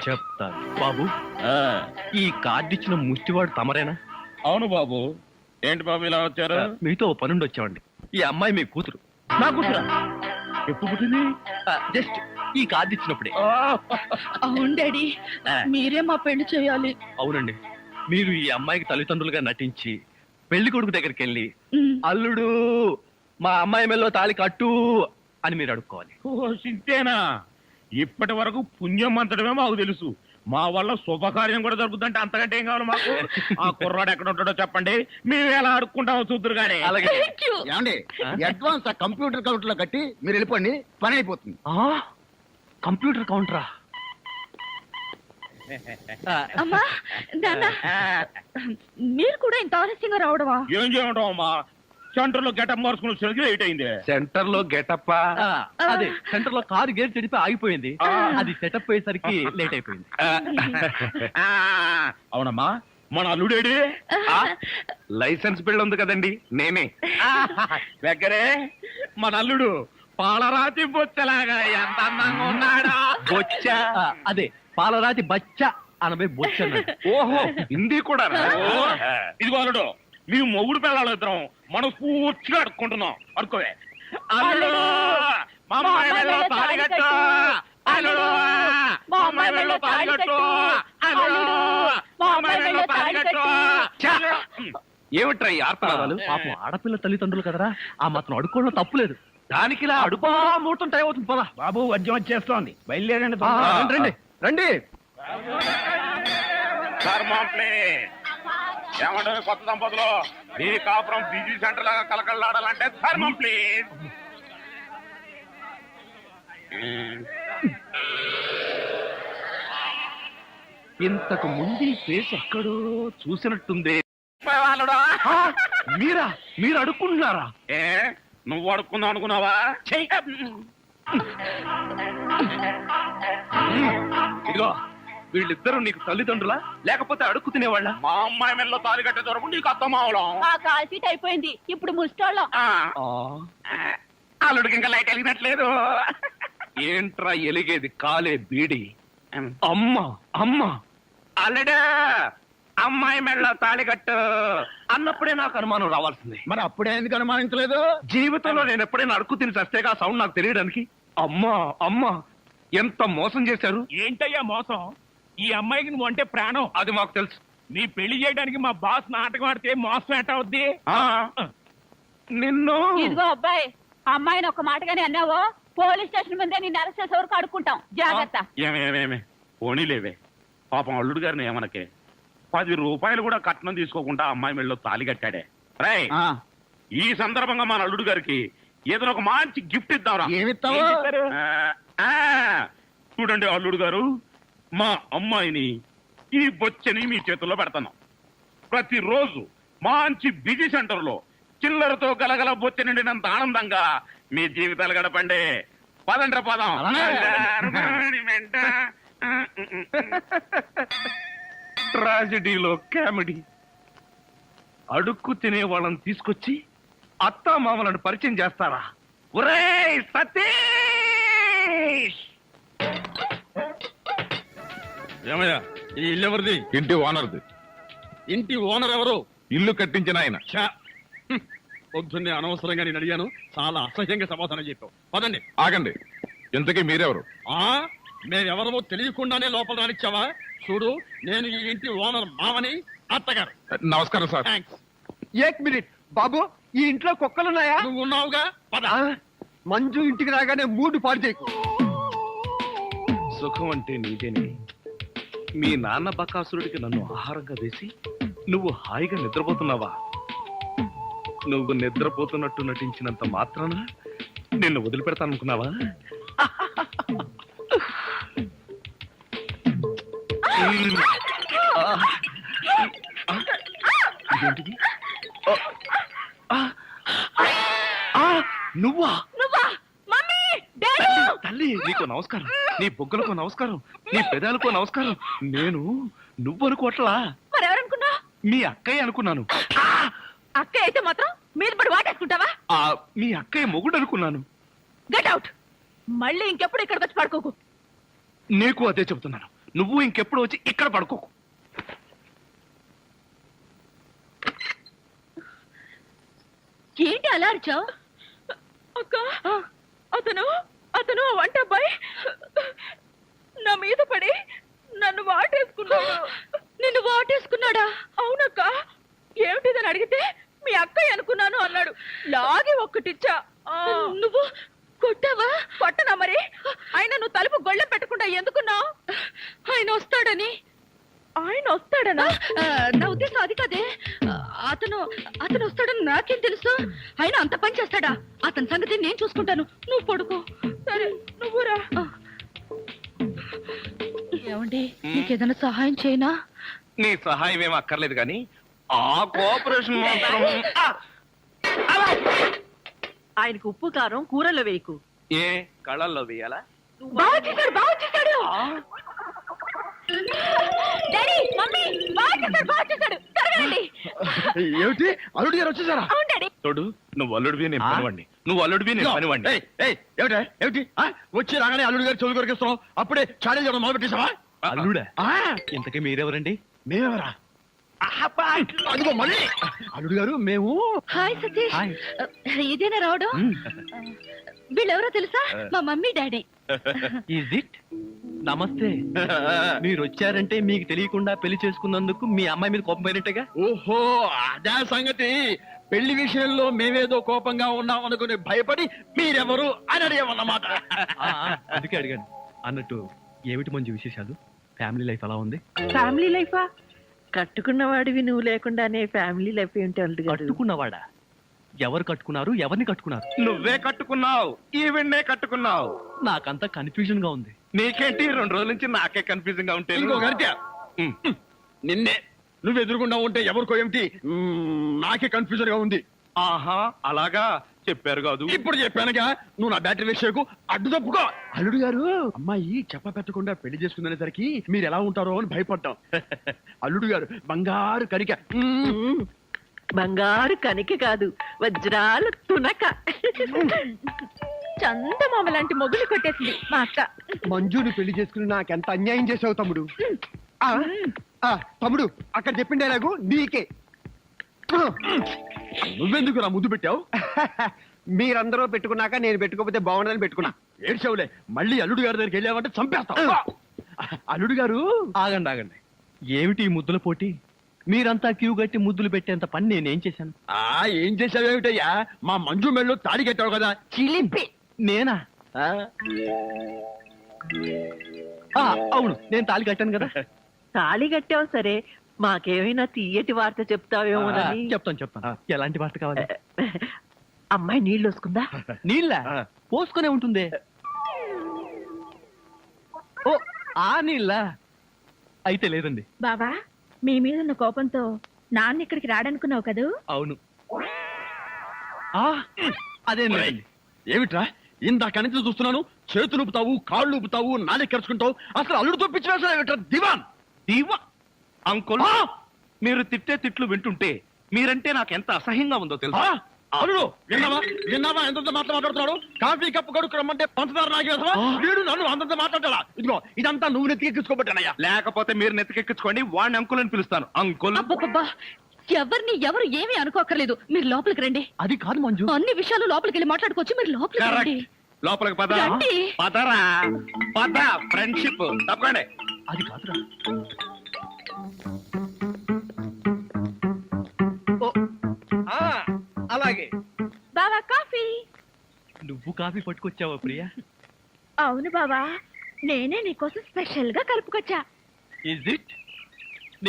Speaker 4: చెప్తాను బాబు.
Speaker 5: ఆ,
Speaker 4: ఈ కార్డు ఇచ్చిన ముష్టివాడు తమరేనా?
Speaker 5: అవును బాబు. ఏంటి బాబు ఇలా వచ్చారు?
Speaker 4: మీతో ఓ పనుండి వచ్చామండి. ఈ అమ్మాయి మీ కూతురు.
Speaker 5: నా కూతురా? ఎప్పుడు పుట్టింది?
Speaker 4: జస్ట్ ఈ కార్డు ఇచ్చినప్పుడే.
Speaker 3: అవును డాడీ, మీరే మా పెళ్లి చేయాలి.
Speaker 4: అవునండి, మీరు ఈ అమ్మాయికి తల్లిదండ్రులుగా నటించి పెళ్లి కొడుకు దగ్గరికి వెళ్ళి అల్లుడు మా అమ్మాయి మెల్లో తాళి కట్టు అని మీరు అడుక్కోవాలి.
Speaker 5: ఓ సింతేనా? ఇప్పటి వరకు పుణ్యం అంతటమే మాకు తెలుసు. మా వల్ల శుభకార్యం కూడా జరుగుతుందంటే అంతకంటే ఏం కావాలి మాకు? ఆ కుర్రాడు ఎక్కడ ఉంటాడో చెప్పండి, మేము ఎలా అడుక్కుంటామో చూద్దరు కానీ.
Speaker 4: అలాగే.
Speaker 6: ఏమండి అడ్వాన్స్ ఆ కంప్యూటర్ కౌంటర్ లో కట్టి మీరు వెళ్ళిపోండి, పని అయిపోతుంది.
Speaker 4: కంప్యూటర్ కౌంటరా?
Speaker 3: అమ్మా నాన్న, మీరు కూడా ఇంత ఆలస్యంగా రావడమా?
Speaker 5: ఏం చేయమంటాం అమ్మా, సెంటర్ లో గెటప్ మార్చుకుని సరిగ్గా లేట్ అయింది.
Speaker 2: సెంటర్ లో గెటప్
Speaker 4: అదే సెంటర్ లో కారు గేర్ చెడిపి ఆగిపోయింది. అది సెటప్ అయ్యేసరికి లేట్ అయిపోయింది.
Speaker 5: ఆ, అవునమ్మా, మన అల్లుడేడి?
Speaker 2: లైసెన్స్ బిల్ ఉంది కదండి, నేనే.
Speaker 5: దగ్గరే మన అల్లుడు పాలరాతి బొచ్చలాగా ఎంత అందంగా ఉన్నాడా.
Speaker 4: బొచ్చ, అదే పాలరాతి బచ్చ అనబై బొచ్చ అన్నాడు.
Speaker 2: ఓహో, హిందీ కూడా.
Speaker 5: ఇదిగో అల్లుడు, మేము మొగుడు పిల్లలు ఇద్దరం మనం పూర్తిగా అడుక్కుంటున్నాం. అడుకోవే. అల్లుడు, మా అమ్మాయి మెడలో తాళి కట్టు. అల్లుడు, మా అమ్మాయి మెడలో తాళి కట్టు. అల్లుడు, మా అమ్మాయి మెడలో తాళి కట్టు.
Speaker 2: ఏమిట్రా ఈ ఆర్తనాదాలు?
Speaker 4: పాపం ఆడపిల్ల తల్లిదండ్రులు కదరా, ఆ మాత్రం అడుక్కోవడం తప్పులేదు. దానికి ఇలా అడుపా ముహూర్తం టైం అవుతుంది. పదా
Speaker 7: బాబు, వద్యం వచ్చేస్తోంది, బయలుదేరండి.
Speaker 4: రండి రండి.
Speaker 5: ధర్మంప్లే ఏమంటే కొత్త దంపతులు, ఈ కాపురం బిజీ సెంటర్ లాగా కలకలాడాలంటే ధర్మం ప్లీజ్.
Speaker 2: ఇంతకు ముందు ఈ ఫేస్ ఎక్కడో చూసినట్టుంది.
Speaker 4: మీరా? మీరు అడుక్కుంటున్నారా?
Speaker 5: ఏ, నువ్వు అడుక్కుందాం అనుకున్నావా?
Speaker 2: ఇదిగో, వీళ్ళిద్దరూ నీకు తల్లిదండ్రులా లేకపోతే అడుక్కు తినేవాళ్ళ?
Speaker 5: మా అమ్మాయి మెల్లో తాళి కట్టే దొరకు నీకు అత్తమావడం.
Speaker 3: ఆ కాల్ సీట్ అయిపోయింది, ఇప్పుడు ముస్టోళ్ళం.
Speaker 5: అల్లుడికి ఇంకా లైట్ వెలిగినట్లేదు.
Speaker 2: ఏంట్రా ఎలిగేది? కాలే బీడి. అమ్మా అమ్మా,
Speaker 5: అల్లుడు, అమ్మాయి మెల్లో తాళి కట్టు
Speaker 2: అన్నప్పుడే నాకు అనుమానం రావాల్సింది.
Speaker 6: మరి అప్పుడే ఎందుకు అనుమానించలేదు?
Speaker 2: జీవితంలో నేను ఎప్పుడైనా అడుక్కు తిని చస్తేగా సౌండ్ నాకు తెలియడానికి. అమ్మా అమ్మా, ఎంత మోసం చేశారు.
Speaker 7: ఏంటయ్యా మోసం? ఈ అమ్మాయికి నువ్వు అంటే ప్రాణం.
Speaker 2: అది మాకు తెలుసు.
Speaker 7: నీ పెళ్లి చేయడానికి మా బాస్ నాటకం ఆడితే మోసం ఎట్ట అవుద్ది?
Speaker 2: నిన్ను
Speaker 3: ఇదిగో అబ్బాయి, అమ్మాయిని ఒక మాటగానే అన్నావో పోలీస్ స్టేషన్ ముందే నిన్ను అరెస్ట్ చేసే వరకు అడుక్కుంటాం. జాగ్రత్త.
Speaker 5: ఏమేమేమే పోనీలేవే, పాపం అల్లుడు గారిని ఏమనకే. 10 రూపాయలు కూడా కట్నం తీసుకోకుండా అమ్మాయి మెళ్ళలో తాళి కట్టాడే. రై, ఈ సందర్భంగా మన అల్లుడు గారికి ఏదైనా ఒక మంచి గిఫ్ట్ ఇద్దాంరా.
Speaker 6: ఏమిస్తావు?
Speaker 5: చూడండి అల్లుడు గారు, మా అమ్మాయిని ఈ బొచ్చని మీ చేతుల్లో పెడతాను. ప్రతిరోజు మంచి బిజీ సెంటర్ లో చిల్లరతో గలగల బొచ్చ నిండినంత ఆనందంగా మీ జీవితాలు గడపండి. పదండ్ర పదం.
Speaker 2: ట్రాజడీలో కామెడీ. అడుక్కు తినే వాళ్ళని తీసుకొచ్చి అత్తా మామలను పరిచయం చేస్తారా? ఒరేయ్ సతీష్!
Speaker 1: ఏమయ్యా, ఈ ఇల్లు ఎవరిది?
Speaker 9: ఇంటి ఓనర్ది.
Speaker 1: ఇంటి ఓనర్ ఎవరు?
Speaker 9: ఇల్లు కట్టించిన ఆయన.
Speaker 1: పొద్దున్నే అనవసరంగా నేను అడిగాను, చాలా అసహ్యంగా సమాధానం చెప్పావు. పదండి.
Speaker 9: ఆగండి, ఇంతకీ మీరెవరు?
Speaker 1: మేమెవరమో తెలియకుండానే లోపల రానిచ్చావా? చూడు, నేను ఈ ఇంటి ఓనర్ మామని, అత్తగారు.
Speaker 9: నమస్కారం సార్.
Speaker 1: థ్యాంక్స్.
Speaker 6: ఏక్ మినిట్ బాబు, ఈ ఇంట్లో కుక్కలున్నాయా?
Speaker 1: నువ్వు ఉన్నావుగా, పద.
Speaker 6: మంజు ఇంటికి రాగానే మూడు పాడు చేయకు.
Speaker 2: సుఖం అంటే నీదేనే. మీ నాన్న బకాసురుడికి నన్ను ఆహారంగా వేసి నువ్వు హాయిగా నిద్రపోతున్నావా? నువ్వు నిద్రపోతున్నట్టు నటించినంత మాత్రాన నిన్ను వదిలిపెడతాననుకున్నావా? ఇదేంటిది? నువ్వా?
Speaker 3: Mummy, daddy!
Speaker 2: తల్లి, నీకు నమస్కారం. నీ బొగ్గలకు నమస్కారం, నీ పెదాలకు నమస్కారం. నేను నువ్వనుకోవట్లా,
Speaker 3: మరెవరనుకున్నా?
Speaker 2: మీ అక్కయ్య అనుకున్నాను.
Speaker 3: అక్క అయితే మాత్రం మీద పడి వాటేసుకుంటావా?
Speaker 2: మీ అక్కయ్య మొగుడు అనుకున్నాను.
Speaker 3: Get out. మళ్ళీ ఇంకెప్పుడు ఇక్కడికి వచ్చి పడుకోకు.
Speaker 2: నీకు అదే చెబుతున్నాను. నువ్వు ఇంకెప్పుడు వచ్చి ఇక్కడ పడుకోకు.
Speaker 3: ఏంటి అలా అరిచావు?
Speaker 10: అక్క అతను వంట అబ్బాయి నా మీద పడి నన్ను వాటేసుకున్నాడు.
Speaker 3: నిన్ను వాటేసుకున్నాడా?
Speaker 10: అవునక్క. ఏమిటిదని అడిగితే మీ అక్కయ్య అనుకున్నాను అన్నాడు. లాగి ఒక్కటిచ్చా.
Speaker 3: నువ్వు కొట్టావా?
Speaker 10: కొట్టనా మరి? ఆయన నువ్వు తలుపు గొళ్ళెం పెట్టకుండా ఎందుకున్నావు?
Speaker 3: ఆయన వస్తాడని.
Speaker 10: ఆయన వస్తాడనా?
Speaker 3: నా ఉద్దేశం అది కాదే. అతను వస్తాడని నాకేం తెలుసు? ఆయన అంత పని చేస్తాడా? అతని సంగతి నేను చూసుకుంటాను, నువ్వు పడుకో.
Speaker 10: సరే నువ్వురా.
Speaker 3: ఏమండి, నీకేదైనా సహాయం చేయనా?
Speaker 2: నీ సహాయం ఏం అక్కర్లేదు కానీ ఆ కోఆపరేషన్ మాత్రం
Speaker 10: ఆయనకు ఉప్పు కారం కూరలో వేయకు.
Speaker 2: ఏ కళ్ళల్లో వేయాలా?
Speaker 3: బాగా చేశాడు. డాడీ, మమ్మీ, బాగా చేశాడు. త్వరగా
Speaker 1: ఏమిటి అల్లుడు గారు వచ్చేసారా?
Speaker 3: అవును డాడీ.
Speaker 2: తోడు నువ్వు అల్లుడివి నేను పనివాడిని, నువ్వు అల్లుడివి నేను పనివాడిని.
Speaker 1: ఏమిటి వచ్చి రాగానే అల్లుడు గారు చెవులు కొరికిస్తున్నావు? అప్పుడే చాడీ చేయడం మొదలు పెట్టేశావా?
Speaker 4: అల్లుడా? ఇంతకీ మీరెవరండి?
Speaker 1: మేమెవరా? అదిగో మళ్ళీ అల్లుడు గారు మేము.
Speaker 3: హాయ్ సతీష్.
Speaker 4: హాయ్.
Speaker 3: ఇదేనా రావడం? వీళ్ళెవరో తెలుసా? మా మమ్మీ డాడీ.
Speaker 4: Is it? నమస్తే. మీరు వచ్చారంటే మీకు తెలియకుండా పెళ్లి చేసుకున్నందుకు మీ అమ్మాయి మీద కోపం పోయినట్టుగా.
Speaker 1: ఓహో, అదే సంగతి. పెళ్లి విషయంలో మేమేదో కోపంగా ఉన్నాం అనుకుని భయపడి మీరెవరు అని అడిగామన్నమాట.
Speaker 4: అందుకే అడిగాను. అన్నట్టు ఏమిటి మంచి విశేషాలు? ఫ్యామిలీ లైఫ్ ఎలా ఉంది?
Speaker 10: ఫ్యామిలీ లైఫా? కట్టుకున్నవాడివి నువ్వు లేకుండానే ఫ్యామిలీ లైఫ్ ఏంటి అల్లుడు గారు?
Speaker 4: కట్టుకున్నవాడా? ఎవరు కట్టుకున్నారు? ఎవరిని కట్టుకున్నారు?
Speaker 2: నువ్వే కట్టుకున్నావు, ఈవెన్నే కట్టుకున్నావు.
Speaker 4: నాకంతా కన్ఫ్యూజన్ గా ఉంది.
Speaker 2: నీకేంటి 2 రోజుల నుంచి నాకే కన్ఫ్యూజింగ్ గా ఉంటే?
Speaker 1: ఇంకో గంట నిన్నే నువ్వు ఎదురుకుండా ఉంటే ఎవరికో ఏమిటి నాకే కన్ఫ్యూజన్ గా ఉంది.
Speaker 2: ఆహా, అలాగా చెప్పారు కాదు.
Speaker 1: ఇప్పుడు చెప్పానుగా, నువ్వు నా బ్యాటరీ విషయకు అడ్డు తప్పుకో. అల్లుడు గారు, అమ్మాయి చెప్ప పెట్టకుండా పెళ్లి చేసుకునేసరికి మీరు ఎలా ఉంటారో అని భయపడ్డాం. అల్లుడు గారు బంగారు కరిక.
Speaker 10: బంగారు కనిక కాదు, వజ్రాలు తునక. చందమామ లాంటి మొగులు కొట్టేసింది మా అక్క.
Speaker 6: మంజుని పెళ్లి చేసుకుని నాకెంత అన్యాయం చేసావు తమ్ముడు. తమ్ముడు అక్కడ చెప్పిండే నాకు నీకే.
Speaker 1: నువ్వెందుకు నా ముద్దు పెట్టావు?
Speaker 6: మీరందరూ పెట్టుకున్నాక నేను పెట్టుకోకపోతే బాగుండదని పెట్టుకున్నా.
Speaker 1: ఏడ్చావులే, మళ్ళీ అల్లుడు గారి దగ్గరికి వెళ్ళావంటే చంపేస్తావు. అల్లుడు గారు,
Speaker 4: ఆగండి. ఏమిటి ఈ ముద్దుల పోటీ? మీరంతా క్యూ కట్టి ముద్దులు పెట్టేంత పని నేనేం చేశాను?
Speaker 1: ఏం చేసావేమిటయ్యా? మా మంజు మెళ్ళు తాడి కట్టావు కదా, చిలిపి.
Speaker 4: నేనా? అవును, నేను తాళి కట్టాను కదా.
Speaker 10: తాళి కట్టావు సరే, మాకేమైనా తీయటి వార్త చెప్తావేమోనని.
Speaker 4: చెప్తాను. ఎలాంటి వార్త కావాలి?
Speaker 10: అమ్మాయి నీళ్ళు వస్తుందా?
Speaker 4: నీళ్ళ పోసుకునే ఉంటుంది. ఓ, ఆ నీళ్ళ అయితే లేదండి.
Speaker 3: బాబా, మీ మీద ఉన్న కోపంతో నాన్న ఇక్కడికి రాడనుకున్నావు కదూ?
Speaker 4: అవును. అదేం లేదండి.
Speaker 1: ఏమిట్రా ఇందాక నుంచి చూస్తున్నాను, చేతులు ఊపుతావు, కాళ్ళు ఊపుతావు, నాలుగు కరుచుకుంటావు. అసలు అల్లుడు తప్పించిన దివాన్
Speaker 2: దీవా అంకుల్, మీరు తిట్టే తిట్లు వింటుంటే మీరంటే నాకు ఎంత అసహ్యంగా ఉందో తెలుసా?
Speaker 1: అల్లుడు విన్నావా ఎంత మాట్లాడుతున్నాడు? కాఫీ కప్పు కడుకు రమ్మంటే పంచదార నాగేశ్వరా వీడు నన్ను అంతంత మాట్లాడాలా? ఇదిగో ఇదంతా నువ్వు నెత్తికెక్కించుకోబట్టానయ్యా.
Speaker 2: లేకపోతే మీరు నెత్తికెక్కించుకోండి, వాడిని అంకుల్ అని పిలుస్తాను. అంకుల్.
Speaker 3: అబ్బబ్బబ్బా, ఎవరు ఏమీ అనుకోకర్లేదు. మీరు లోపలికి రండి.
Speaker 4: అది కాదు మంజు,
Speaker 3: అన్ని విషయాలు లోపలికి వెళ్ళి మాట్లాడుకోవచ్చు. మీరు లోపలికి రండి.
Speaker 2: లోపలికి పద.
Speaker 3: రండి.
Speaker 2: పదరా పద. ఫ్రెండ్షిప్ తప్పకండి.
Speaker 4: అది కాదురా.
Speaker 6: అలాగే
Speaker 3: బావా, కాఫీ.
Speaker 4: నువ్వు కాఫీ పట్టుకొచ్చావా ప్రియా?
Speaker 3: అవును బావా, నేనే నీకోసం స్పెషల్ గా కలుపుకొచ్చా.
Speaker 4: Is it?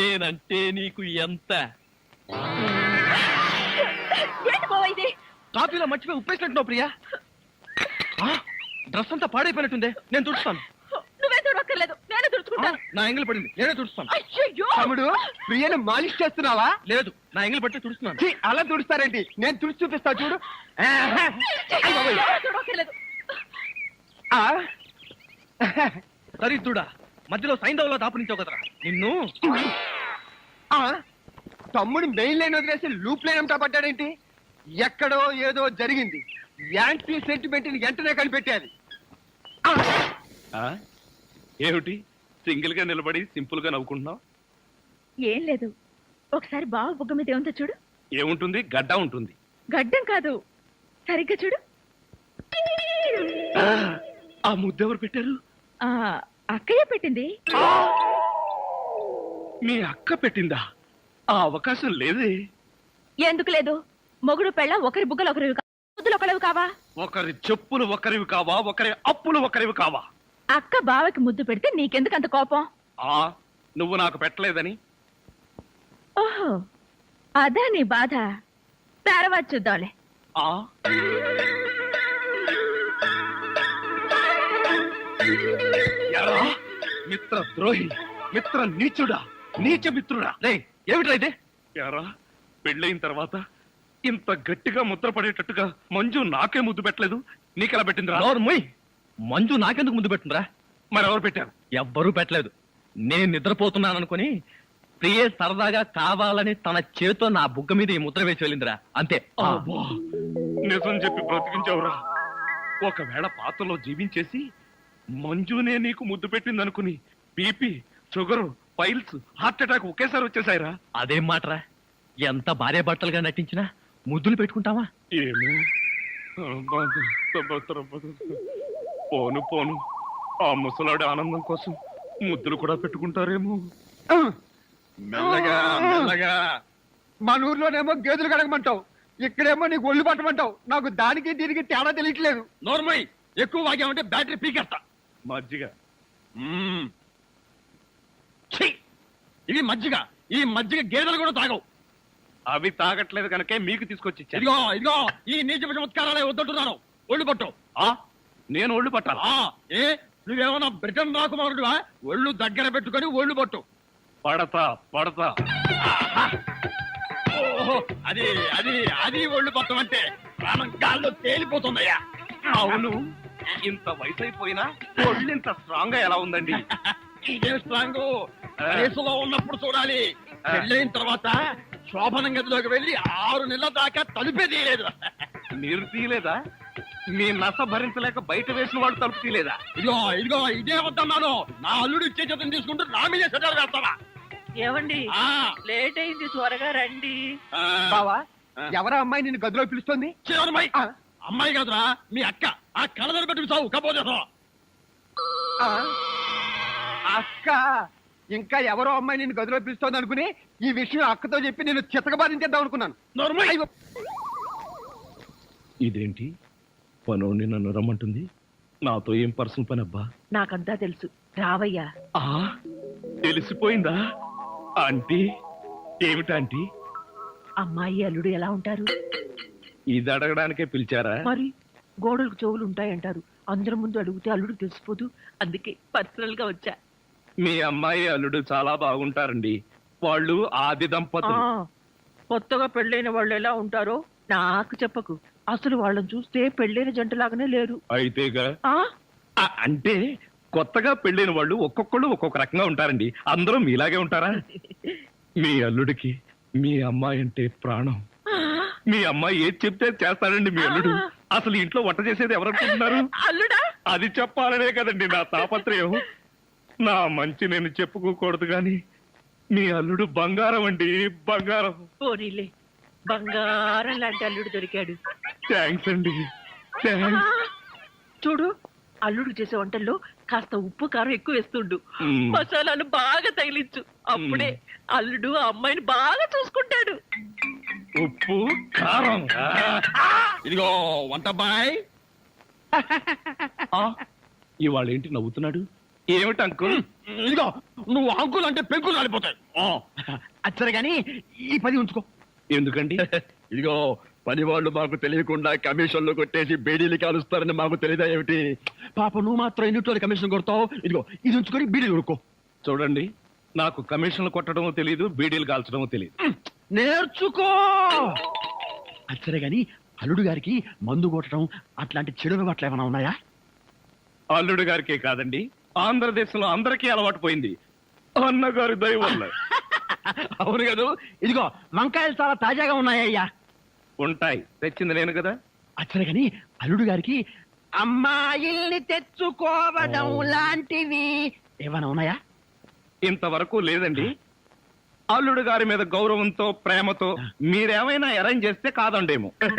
Speaker 4: నేనంటే నీకు ఎంత?
Speaker 3: ఏంటి బావా ఇది?
Speaker 4: కాఫీలో మర్చిపోయి ఉప్పేసినట్టున్నావు ప్రియా. డ్రెస్ అంతా పాడైపోయినట్టుందే, నేను తుడుస్తాను.
Speaker 3: నువ్వే చూడక్కర్లేదు, నేనే తుడుచుకుంటాను.
Speaker 4: నా ఎంగిల్ పడింది, నేనే తుడుస్తాను.
Speaker 3: అయ్యయ్యో!
Speaker 6: తమ్ముడు ప్రియను మాలిష్ చేస్తున్నావా?
Speaker 4: లేదు, నా ఎంగిల్ పట్టి తుడుస్తున్నాను.
Speaker 6: ఛీ, అలా తుడుస్తారేంటి? నేను తుడిచి చూపిస్తా చూడు.
Speaker 3: ఎవరు చూడక్కర్లేదు.
Speaker 4: దరిద్రుడా, మధ్యలో సైంధవ్లో దాపురించావు కదరా నిన్ను.
Speaker 6: తమ్ముడు మెయిన్ లైన్ వదిలేసి లూప్ లైన్ అంతా పడ్డాడేంటి? ఎక్కడో ఏదో జరిగింది. యాంటీ సెంటిమెంట్ ని వెంటనే కనిపెట్టాలి.
Speaker 2: ఏమిటి సింగిల్ గా నిలబడి సింపుల్ గా నవ్వుకుంటున్నావు?
Speaker 10: ఏం లేదు, ఒకసారి బావ బుగ్గ మీద ఏముందో చూడు.
Speaker 2: ఏముంటుంది? గడ్డ ఉంటుంది.
Speaker 10: గడ్డం కాదు, సరిగ్గా చూడు.
Speaker 2: ఆ ముద్ద ఎవరు పెట్టారు?
Speaker 10: ఆ అక్కయ్య పెట్టింది.
Speaker 2: మీ అక్క పెట్టిందా? ఆ అవకాశం లేదే.
Speaker 10: ఎందుకు లేదు? మొగుడు పెళ్ళ ఒకరి బుగ్గలు ఒకరివి ముద్దులు ఒకరివి కావా?
Speaker 2: ఒకరి చెప్పులు ఒకరివి కావా? ఒకరి అప్పులు ఒకరివి కావా?
Speaker 10: అక్క బావకి ముద్దు పెడితే నీకెందుకు అంత కోపం?
Speaker 2: ఆ నువ్వు నాకు పెట్టలేదని.
Speaker 10: ఓహో, అదా నీ బాధ. తర్వాత చూద్దాంలే.
Speaker 2: ఆ ఎరా, మిత్ర ద్రోహి, మిత్ర నీచుడా, నీచ మిత్రుడా.
Speaker 4: ఏమిట్రా ఇదే?
Speaker 2: ఎరా, పెళ్ళయిన తర్వాత ఇంత గట్టిగా ముద్ర పడేటట్టుగా మంజు నాకే ముద్దు పెట్టలేదు, నీకెలా పెట్టిందిరా?
Speaker 4: మొయ్, మంజు నాకెందుకు ముందు పెట్టుందిరా?
Speaker 2: మరెవరు పెట్టారు?
Speaker 4: ఎవ్వరూ పెట్టలేదు. నేను నిద్రపోతున్నాననుకుని ప్రియే సరదాగా కావాలని తన చేతితో నా బుగ్గ మీద ఈ ముద్ర వేసి వెళ్ళిందిరా, అంతే.
Speaker 2: అబ్బా, నిజం చెప్పి బ్రతికించావురా. ఒకవేళ పాత్రలో జీవించేసి మంజునే నీకు ముద్దు పెట్టిందనుకుని BP, sugar, piles, heart attack ఒకేసారి వచ్చేసాయిరా.
Speaker 4: అదేం మాటరా? ఎంత భార్య భర్తలుగా నటించినా ముద్దులు పెట్టుకుంటావా?
Speaker 2: ఏమో, పోను పోను, ఆ ముసలాడి ఆనందం కోసం ముద్దులు కూడా పెట్టుకుంటారేమో.
Speaker 1: మెల్లగా మెల్లగా. మన ఊర్లోనేమో గేదెలు కడగమంటావు, ఇక్కడేమో నీకు ఒళ్ళు పట్టమంటావు. నాకు దానికి దీనికి తేడా తెలియట్లేదు.
Speaker 8: నోర్మయ్, ఎక్కువ వాగామంటే బ్యాటరీ పీకేస్తా.
Speaker 2: మజ్జిగ.
Speaker 8: ఛీ! ఇది మజ్జిగ. ఈ మజ్జిగ గేదెలు కూడా తాగవు.
Speaker 2: అవి తాగట్లేదు కనుకే మీకు తీసుకొచ్చి ఇచ్చాను.
Speaker 8: ఇదిగో ఇదిగో, ఈ నీచ చమత్కారాలే వద్దంటున్నాను. ఒళ్ళు పట్టు.
Speaker 2: ఆ, నేను ఒళ్ళు పట్టాలా?
Speaker 8: ఏ నువ్వేమన్నా బ్రిటన్ రాకుమారుడువా? ఒళ్ళు దగ్గర పెట్టుకొని ఒళ్ళు పట్టు.
Speaker 2: పడతా పడతా.
Speaker 8: ఓహో, అది అది అది ఒళ్ళు పట్టం అంటే ప్రాణం గాల్లో తేలిపోతుందయ్యా.
Speaker 2: అవును, ఇంత వయసు అయిపోయినా ఒళ్ళు ఇంత స్ట్రాంగ్ గా ఎలా ఉందండి?
Speaker 8: ఇదే స్ట్రాంగ్. వయసులో ఉన్నప్పుడు చూడాలి. పెళ్ళైన తర్వాత శోభనం గదిలోకి వెళ్ళి 6 నెలల దాకా తలుపే తీయలేదు.
Speaker 2: మీరు తీయలేదా? మీ నస భరించలేక బయట వేసిన వాళ్ళు తలుపు తీయలేదా?
Speaker 8: ఇదిగో ఇదిగో, ఇదే వద్దన్నాను. నా అల్లుడు ఇచ్చే చేతను తీసుకుంటూ నా మీదే సెటర్ వేస్తావా?
Speaker 10: ఏమండి,
Speaker 8: ఆ,
Speaker 10: లేట్ అయింది, త్వరగా రండి.
Speaker 8: ఆ.
Speaker 6: బావా, ఎవరా అమ్మాయి నిన్ను గదిలో పిలుస్తోంది?
Speaker 8: చిన్నమ్మాయి. అమ్మాయి కాదురా, మీ అక్క. ఆ కళ్ళదర పెట్టి చావు కపోతే
Speaker 6: ఆ, అక్క. ఇంకా ఎవరో అమ్మాయి నిన్ను గదిలో పిలుస్తోంది అనుకుని ఈ విషయం అక్కతో చెప్పి నేను చితకబాధించేద్దాం అనుకున్నాను.
Speaker 8: నోర్మల్.
Speaker 2: ఇదేంటి, పనోని నన్ను రమ్మంటుంది? నాతో ఏం పర్సనల్ పని అబ్బా?
Speaker 10: నాకంతా తెలుసు, రావయ్యా.
Speaker 2: ఆ తెలిసిపోయిందా? ఆంటీ, ఏమిటాంటీ?
Speaker 10: అమ్మాయి అల్లుడు ఎలా ఉంటారు?
Speaker 2: ఇది అడగడానికే పిలిచారా?
Speaker 10: మరి గోడలకు చెవులు ఉంటాయంటారు. అందరి ముందు అడిగితే అల్లుడు తెలిసిపోదు, అందుకే పర్సనల్ గా వచ్చా.
Speaker 2: మీ అమ్మాయి అల్లుడు చాలా బాగుంటారండి. వాళ్ళు ఆది దంపతులు.
Speaker 10: కొత్తగా పెళ్ళైన వాళ్ళు ఎలా ఉంటారో నాకు చెప్పకు. అసలు వాళ్ళని చూస్తే పెళ్ళైన జంటలాగానే లేరు.
Speaker 2: అయితేగా. అంటే కొత్తగా పెళ్ళైన వాళ్ళు ఒక్కొక్కళ్ళు ఒక్కొక్క రకంగా ఉంటారండి. అందరూ మీలాగే ఉంటారా? మీ అల్లుడికి మీ అమ్మాయి అంటే ప్రాణం. మీ అమ్మాయి ఏది చెప్తే చేస్తాడండి మీ అల్లుడు. అసలు ఇంట్లో వంట చేసేది ఎవరనుకుంటున్నారు?
Speaker 10: అల్లుడా?
Speaker 2: అది చెప్పాలనే కదండి నా తాపత్రయం. నా మంచి నేను చెప్పుకోకూడదు గాని మీ అల్లుడు బంగారం అండి, బంగారం.
Speaker 10: పోనీలే, బంగారం లాంటి అల్లుడు దొరికాడు.
Speaker 2: థ్యాంక్స్ అండి, థ్యాంక్స్.
Speaker 10: చూడు, అల్లుడు చేసే వంటల్లో కాస్త ఉప్పు కారం ఎక్కువ వేస్తుండు. మసాలాలు బాగా తగిలించు. అప్పుడే అల్లుడు ఆ అమ్మాయిని బాగా చూసుకుంటాడు.
Speaker 2: ఉప్పు కారం.
Speaker 8: ఇదిగో వంటబ్బాయ్.
Speaker 2: ఇవాళ ఏంటి నవ్వుతున్నాడు? ఏమిటి అంకుల్?
Speaker 8: ఇదిగో, నువ్వు అంకుల్ అంటే పెంకులు రాలిపోతాయి.
Speaker 1: అచ్చరే గాని ఈ 10 ఉంచుకో.
Speaker 2: ఎందుకండి?
Speaker 8: ఇదిగో, పని వాళ్ళు మాకు తెలియకుండా కమిషన్లు కొట్టేసి బేడీలు కాలుస్తారని మాకు తెలియదా ఏమిటి?
Speaker 1: పాప నువ్వు మాత్రం ఎన్నిట్లో కమిషన్ కొడతావు. ఇదిగో ఇది ఉంచుకొని బీడీలు కొనుక్కో.
Speaker 2: చూడండి, నాకు కమిషన్లు కొట్టడమో తెలియదు, బీడీలు కాల్చడమో తెలియదు.
Speaker 1: నేర్చుకో. అచ్చరే గాని అల్లుడు గారికి మందు కొట్టడం అట్లాంటి చెడు అలవాట్లు ఏమైనా ఉన్నాయా?
Speaker 2: అల్లుడు గారికే కాదండి, ఆంధ్రదేశంలో అందరికీ అలవాటు పోయింది అన్నగారి దయ వల్ల.
Speaker 1: అవును కదా. ఇదిగో వంకాయలు చాలా తాజాగా ఉన్నాయ్యా.
Speaker 2: ఉంటాయి, తెచ్చింది నేను కదా.
Speaker 1: అచ్చరే గాని అల్లుడు గారికి అమ్మాయిల్ని తెచ్చుకోవడం లాంటివి ఏమైనా ఉన్నాయా?
Speaker 2: ఇంతవరకు లేదండి. అల్లుడు గారి మీద గౌరవంతో ప్రేమతో మీరేమైనా అరేంజ్ చేస్తే కాదండేమో.